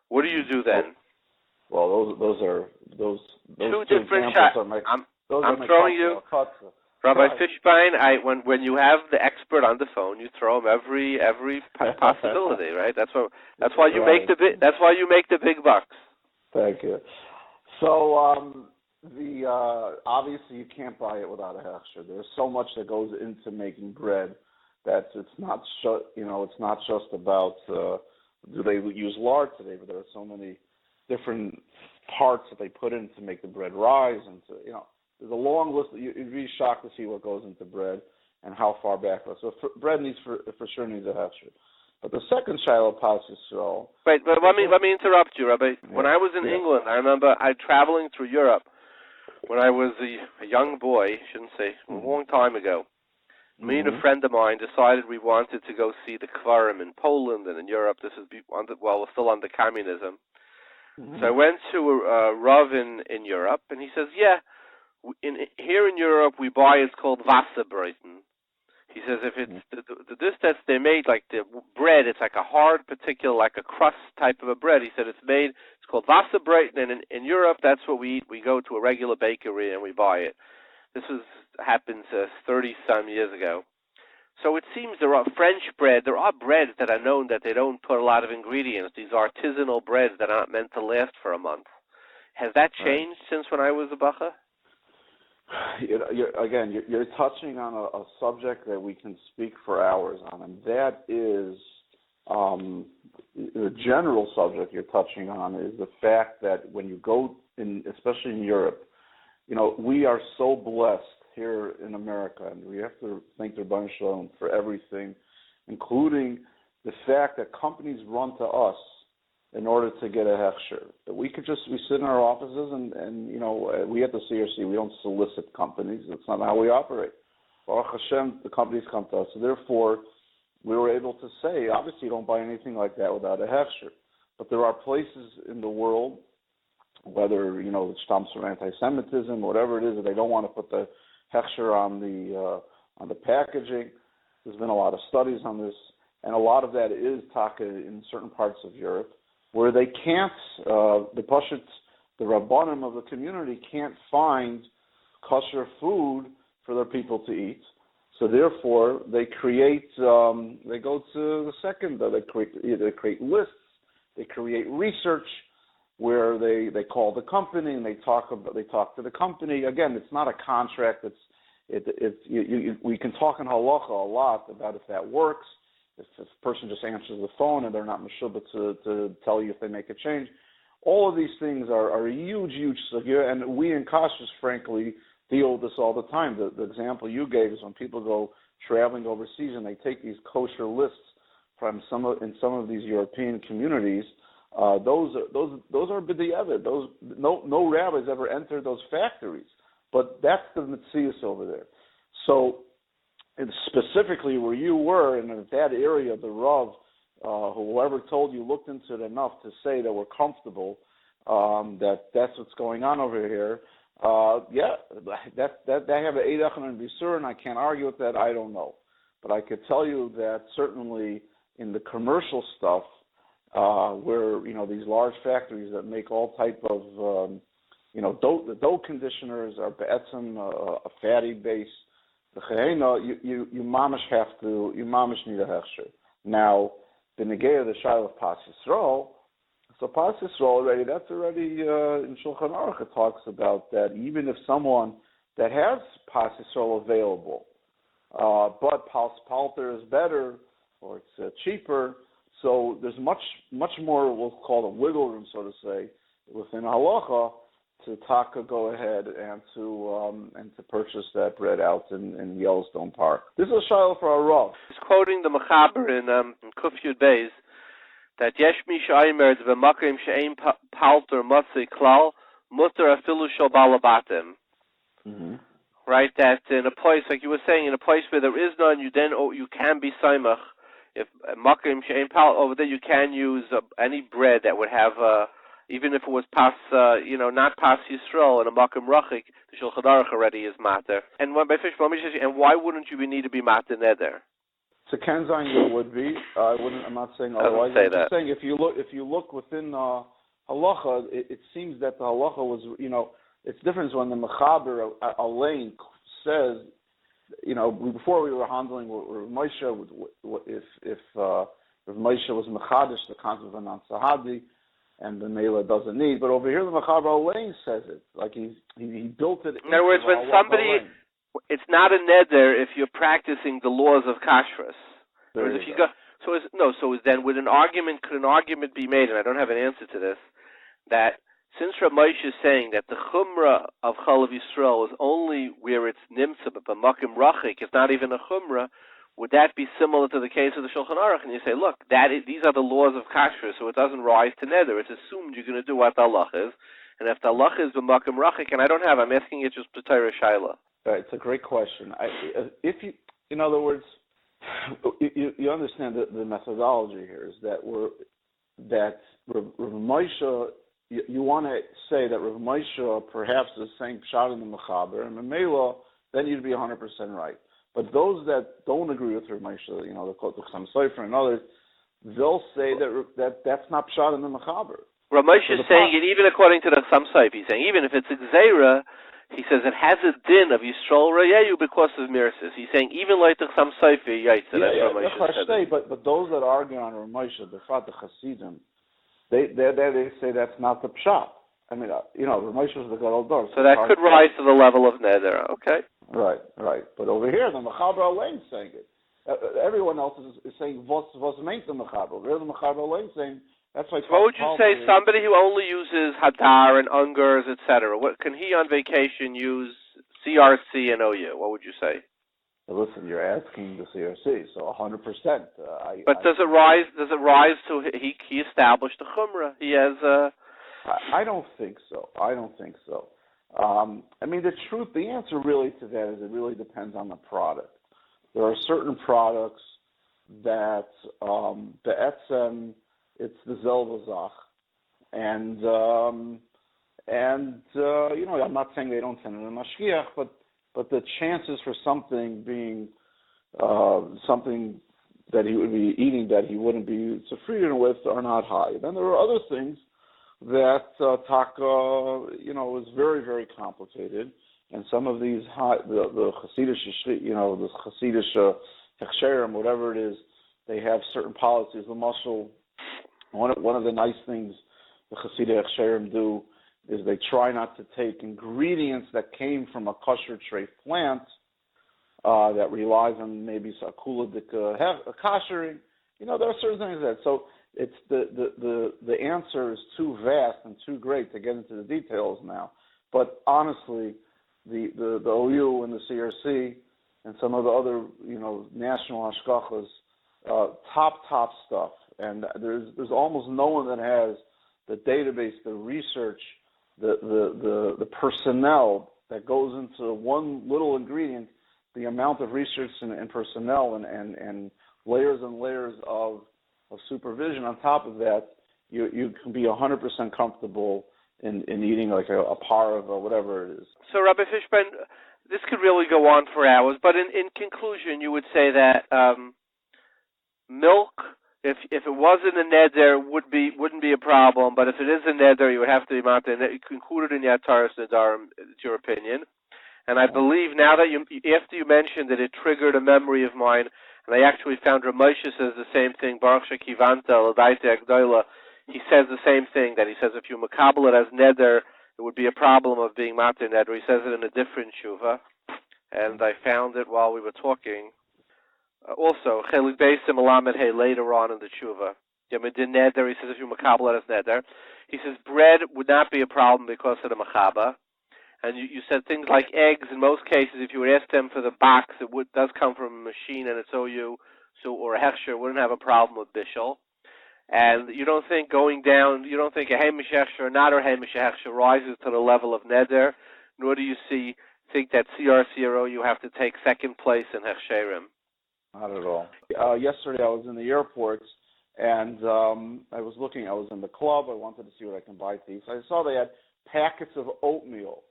What do you do then? Well, those two different shots. I'm throwing you, Rabbi Fishbane. When you have the expert on the phone, you throw him every possibility, right? That's why you make the big bucks. Thank you. So obviously you can't buy it without a hechsher. There's so much that goes into making bread that it's not just about do they use lard today, but there are so many different parts that they put in to make the bread rise, and there's a long list. You'd be shocked to see what goes into bread and how far back. So bread for sure needs a hechsher. But the second Shiloh Pas Yisrael. Wait, but let me interrupt you, Rabbi. Yeah. When I was in England, I remember traveling through Europe when I was a young boy. Shouldn't say a long time ago. Me and a friend of mine decided we wanted to go see the Kvarim in Poland and in Europe. This is we're still under communism. So I went to a Rav in Europe, and he says, "Yeah, here in Europe we buy it's called Wasserbreiten." He says if it's the that they made like the bread, it's like a hard, particular, like a crust type of a bread. He said it's called Wasserbreiten, and in Europe that's what we eat. We go to a regular bakery and we buy it. This happened 30-some years ago. So it seems there are French bread. There are breads that are known that they don't put a lot of ingredients. These artisanal breads that aren't meant to last for a month. Has that changed since when I was a bacha? You're touching on a subject that we can speak for hours on, and that is the general subject you're touching on is the fact that when you go especially in Europe, we are so blessed here in America, and we have to thank the Rabbi Sholem for everything, including the fact that companies run to us in order to get a hechsher. We sit in our offices and we at the CRC, we don't solicit companies. That's not how we operate. Baruch Hashem, the companies come to us. So therefore, we were able to say, obviously you don't buy anything like that without a hechsher. But there are places in the world, whether, it stems from anti-Semitism, whatever it is, that they don't want to put the hechsher on the packaging. There's been a lot of studies on this, and a lot of that is taka in certain parts of Europe, where they can't, the Rabbanim of the community can't find kosher food for their people to eat. So therefore, they create, they go to the second, they create lists, they create research where they call the company and they talk to the company. Again, it's not a contract. We can talk in halacha a lot about if that works. If this person just answers the phone and they're not meshubah to tell you if they make a change. All of these things are a huge sugya, and we in Kashrus, frankly, deal with this all the time. The example you gave is when people go traveling overseas and they take these kosher lists from some of these European communities, those are b'diavad. Those no rabbis ever entered those factories, but that's the metzius over there. So, and specifically where you were in that area, the Rav, whoever told you looked into it enough to say that we're comfortable that's what's going on over here. That they have an eidach and bisur, and I can't argue with that. I don't know, but I could tell you that certainly in the commercial stuff, where these large factories that make all type of the dough conditioners are be'etzem a fatty base. The chehena, you mamish need a hechsher. Now the negei of the shayla of Pas Yisrael. So Pas Yisrael already in Shulchan Aruch it talks about that even if someone that has Pas Yisrael available, but Palter is better or it's cheaper, so there's much more we'll call a wiggle room, so to say, within halacha to go ahead and to purchase that bread out in Yellowstone Park. This is a shayla for our Rav. He's quoting the Mechaber in Kuf Yud Beis that Yesh Mi Shaimer V'Makim She'ein Palter Matzi Klal Mutter Afilu Shel Balabatim. Right, that in a place like you were saying, in a place where there is none, you can be saimach. If Makim She'ein Palter over there, you can use any bread that would have. Even if it was not Pas Yisrael and a Makim Rachik, the Shulchan Aruch already is mater. And by Fishbane, and why wouldn't you need to be mater neder? So Ken Zayin would be. I'm not saying otherwise. I'm just saying if you look within halacha, it seems that the halacha was it's different when the Mechaber Alain says before we were handling Moshe if Moshe was Mechadish the concept of a non-sahadi. And the Mela doesn't need, but over here the Mechaber Alain says it like he built it. In other words, when somebody, it's not a neder if you're practicing the laws of Kashrus. Whereas if you go, then could an argument be made? And I don't have an answer to this. That since Rabbi is saying that the chumrah of Chalav Yisrael is only where it's nimtza, but b'makim rachik it's not even a chumrah. Would that be similar to the case of the Shulchan Aruch? And you say, look, these are the laws of Kashrus, so it doesn't rise to neder. It's assumed you're going to do what the halach is. And if the halach is b'makim rachik, and I'm asking it just b'tayra shayla. Right, it's a great question. In other words, you understand the methodology here is that Rav Moshe, you want to say that Rav Moshe perhaps is saying pshat in the Mechaber, and Memela, then you'd be 100% right. But those that don't agree with Rav Moshe, the Cham Sofer and others, they'll say that's not pshat in the Mechaber. Rav Moshe is saying it even according to the Cham Sofer. He's saying even if it's a Gzeira, he says it has a din of Yisrael Rayeyu because of Mirsis. He's saying even like the Cham Sofer, that's Rav Moshe said. But those that argue on Rav Moshe, the Chasidim, they say that's not the pshat. I mean, Rav Moshe was the Gadol Dor. So that could rise to the level of neder. Okay. Right. But over here, the Mechaber Alain saying it. Everyone else is saying vos meint the Mechaber. There's the Mechaber Alain saying that's why. What would you say? Somebody who only uses Hadar and Ungers, etc. What can he on vacation use CRC and OU? What would you say? Listen, you're asking the CRC, so 100%. But does it rise? Does it rise to he established the Chumrah? He has. I don't think so. The answer really to that is it really depends on the product. There are certain products that the etzem, it's the zelvazach, and I'm not saying they don't send it in mashgiach, but the chances for something being something that he would be eating that he wouldn't be sufficient with are not high. Then there are other things that taka, is very, very complicated, and some of these the Hasidish, the Hasidish Hechsher, whatever it is, they have certain policies. The muscle, one of the nice things the Hasidic Hechsherim do is they try not to take ingredients that came from a kosher trait plant that relies on maybe sakuladik koshering. There are certain things that so. It's the answer is too vast and too great to get into the details now. But honestly, the OU and the CRC and some of the other national hashkachas top stuff, and there's almost no one that has the database, the research, the personnel that goes into one little ingredient, the amount of research and personnel and layers and layers of supervision on top of that. You can be 100% comfortable in eating like a parv or whatever it is. So, Rabbi Fishbane, this could really go on for hours, but in conclusion, you would say that milk, if it wasn't a neder, wouldn't be a problem, but if it is a neder, you would have to be mounted. You include it in your Taras Nedarim. It's your opinion. And I believe now that after you mentioned it, it triggered a memory of mine, and I actually found Ramosha says the same thing. Baruch Shekivanta L'Daita Agdoila. He says the same thing, that he says if you makabel it as neder, it would be a problem of being matir neder. He says it in a different shuva, and I found it while we were talking. Also, Chelik Beisim Alamed Hey later on in the shuva. Yamidin neder, he says if you makabel it as neder. He says bread would not be a problem because of the machaba. And you said things like eggs. In most cases, if you would ask them for the box, does come from a machine and it's OU, or a Hechsher wouldn't have a problem with bishul. And you don't think going down, you don't think a Hamish Hechsher or not a Hamish Hechsher rises to the level of neder, nor do you think that CRCRO you have to take second place in Hechsherim. Not at all. Yesterday I was in the airport and I was in the club. I wanted to see what I can buy to eat. So I saw they had packets of oatmeal.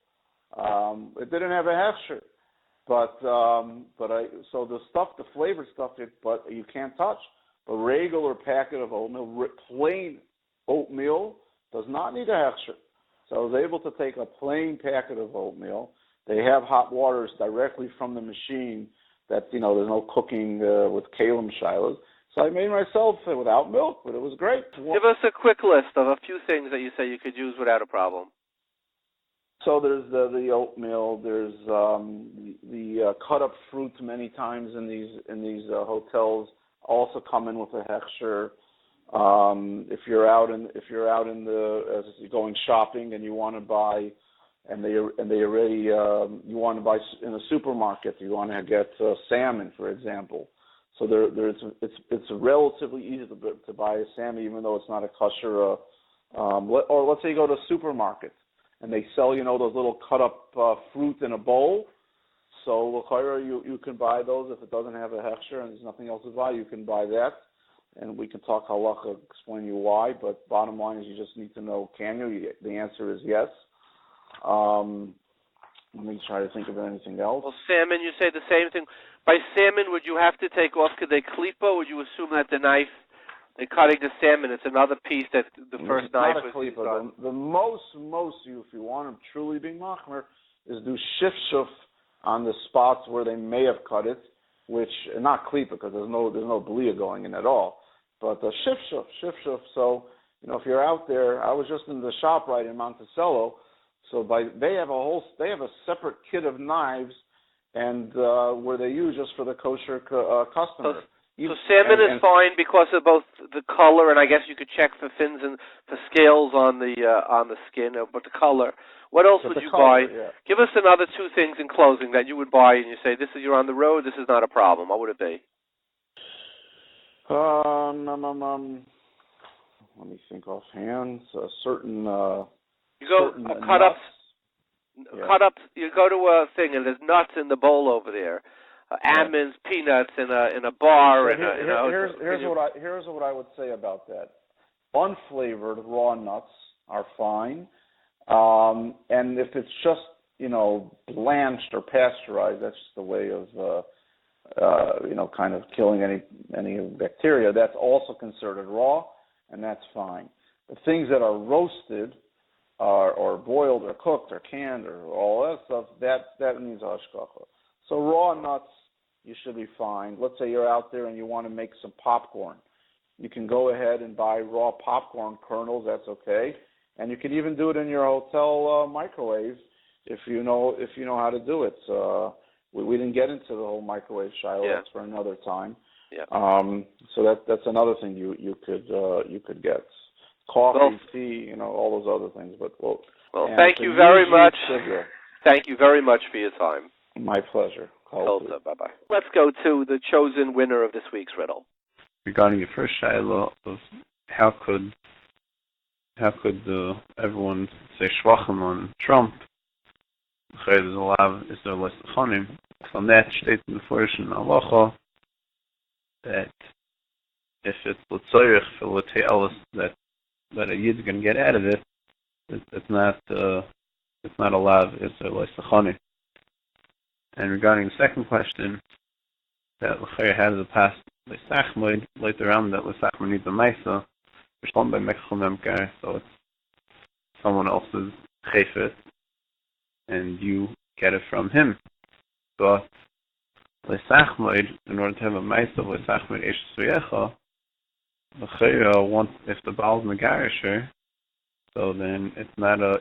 It didn't have a Hechsher, but so the flavored stuff, but you can't touch. A regular packet of oatmeal, plain oatmeal, does not need a Hechsher. So I was able to take a plain packet of oatmeal. They have hot waters directly from the machine. That there's no cooking with kalim shilas. So I made myself without milk, but it was great. Give us a quick list of a few things that you say you could use without a problem. So there's the oatmeal. There's the cut up fruit. Many times in these hotels also come in with a Hechsher. If you're out in the as you're going shopping and you want to buy, and they already you want to buy in a supermarket. You want to get salmon, for example. So it's relatively easy to buy a salmon, even though it's not a kosher. Or let's say you go to a supermarket and they sell those little cut up fruit in a bowl. So you can buy those if it doesn't have a Hechsher and there's nothing else to buy. You can buy that, and we can talk halacha, explain you why. But bottom line is you just need to know, can you? The answer is yes. Let me try to think of anything else. Well, salmon, you say the same thing. By salmon, would you have to take off kedei klipa? Would you assume that the knife, they're cutting the salmon, it's another piece that the first knife was klipa. The most if you want to truly be machmer, is do shifshuf on the spots where they may have cut it, which not klipa because there's no blia going in at all, but shifshuf. So if you're out there, I was just in the shop right in Monticello. So they have a separate kit of knives, and where they use just for the kosher customer. So salmon is fine because of both the color, and I guess you could check for fins and for scales on the skin, but the color. What else would you buy? Yeah. Give us another two things in closing that you would buy, and you say you're on the road. This is not a problem. What would it be? Let me think offhand. A certain. You go cut up. You go to a thing and there's nuts in the bowl over there, almonds, peanuts in a bar. Here's what I would say about that. Unflavored raw nuts are fine, and if it's just blanched or pasteurized, that's just a way of kind of killing any bacteria. That's also considered raw, and that's fine. The things that are roasted. Or boiled or cooked or canned or all that stuff, that means hashgacha. So raw nuts, you should be fine. Let's say you're out there and you want to make some popcorn. You can go ahead and buy raw popcorn kernels, that's okay. And you can even do it in your hotel microwave if you know how to do it. We didn't get into the whole microwave Shiloh, that's for another time. Yeah. So that's another thing you could get. Coffee, tea, all those other things. But thank you very much. Thank you very much for your time. My pleasure. Bye-bye. Let's go to the chosen winner of this week's riddle. regarding your first shiloh of how could everyone say shvachim on Trump? There's a lot of Israel Chanim. From that states in the first in halacha that if it's l'tzorich for l'te'elis that a yid can get out of it, it's not allowed Israel Chanim. And regarding the second question, that l'chayr has a past l'sachmoid later on that l'sachmoid needs a ma'isa, Sholem by Mekchum, so it's someone else's chayfet, and you get it from him. But l'sachmoid, in order to have a ma'isa of l'sachmoid eshes v'yecha, l'chayr once if the Baal is megarisher, so then it's not a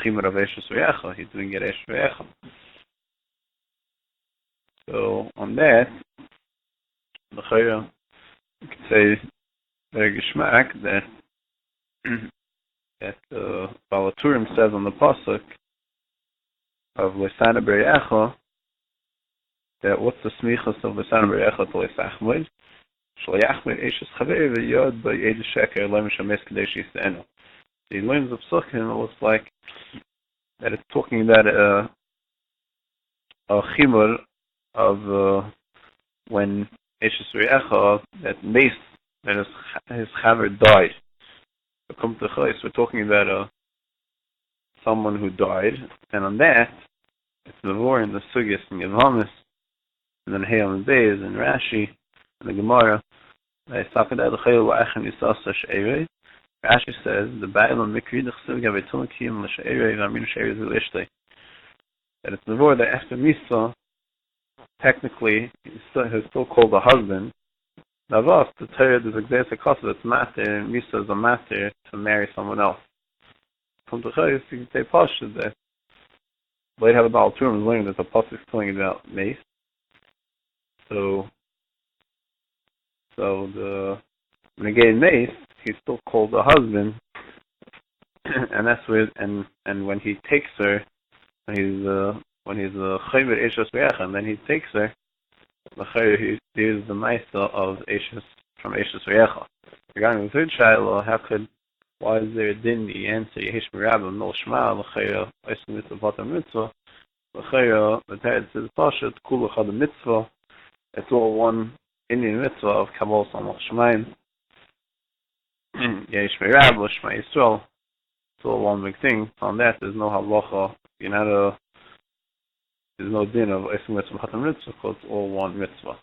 chimur of eshes v'yecha. He didn't get eshes v'yecha. So on that, l'chayr, you could say very geschmack that Balaturim says on the pasuk of Lesana Berecha that what's the smichas of Lesana Berecha to Lesachmoid? Shlayachmoid Eshes Chaver v'yod by Eid Sheker Lem Shames Kadesh Yisrael. The lines of Sukkim, it looks like that it's talking about a chimur of when Eshes Berecha that Meis that his chaver died. Come to Chais, we're talking about someone who died, and on that, it's the war in the Sugyas and Yavamis, and then Hayam and Beis and Rashi and the Gemara. Rashi says the Bailam Mikri that it's the war that after Misa, technically he's still called a husband. Navas, the Torah is exactly that's master, and Misa is a master to marry someone else. From the Chayes, you can say Pasha that later have about Turim is learning that the Pasha is telling about Meis. So when he gave Meis, he's still called a husband, and that's where and when he takes her, when he's a Chayver Eshes V'Yecha, and then he takes her. He is the Meister of Eshes from Eshes V'Yecha. Regarding the third shiloh, why is there a din? The answer Yehish Mirabim no Shema l'chayra Oisem Mitzvah Batam Mitzvah l'chayra the Torah says Pashat Kulu Chad Mitzvah. It's all one Indian mitzvah of Kabbalah Samach Shemaim. Yehish Mirabim Shema Yisrael. It's all one big thing. On that there's no halacha. There's no din of Oisem Mitzvah Batam Mitzvah because it's all one mitzvah.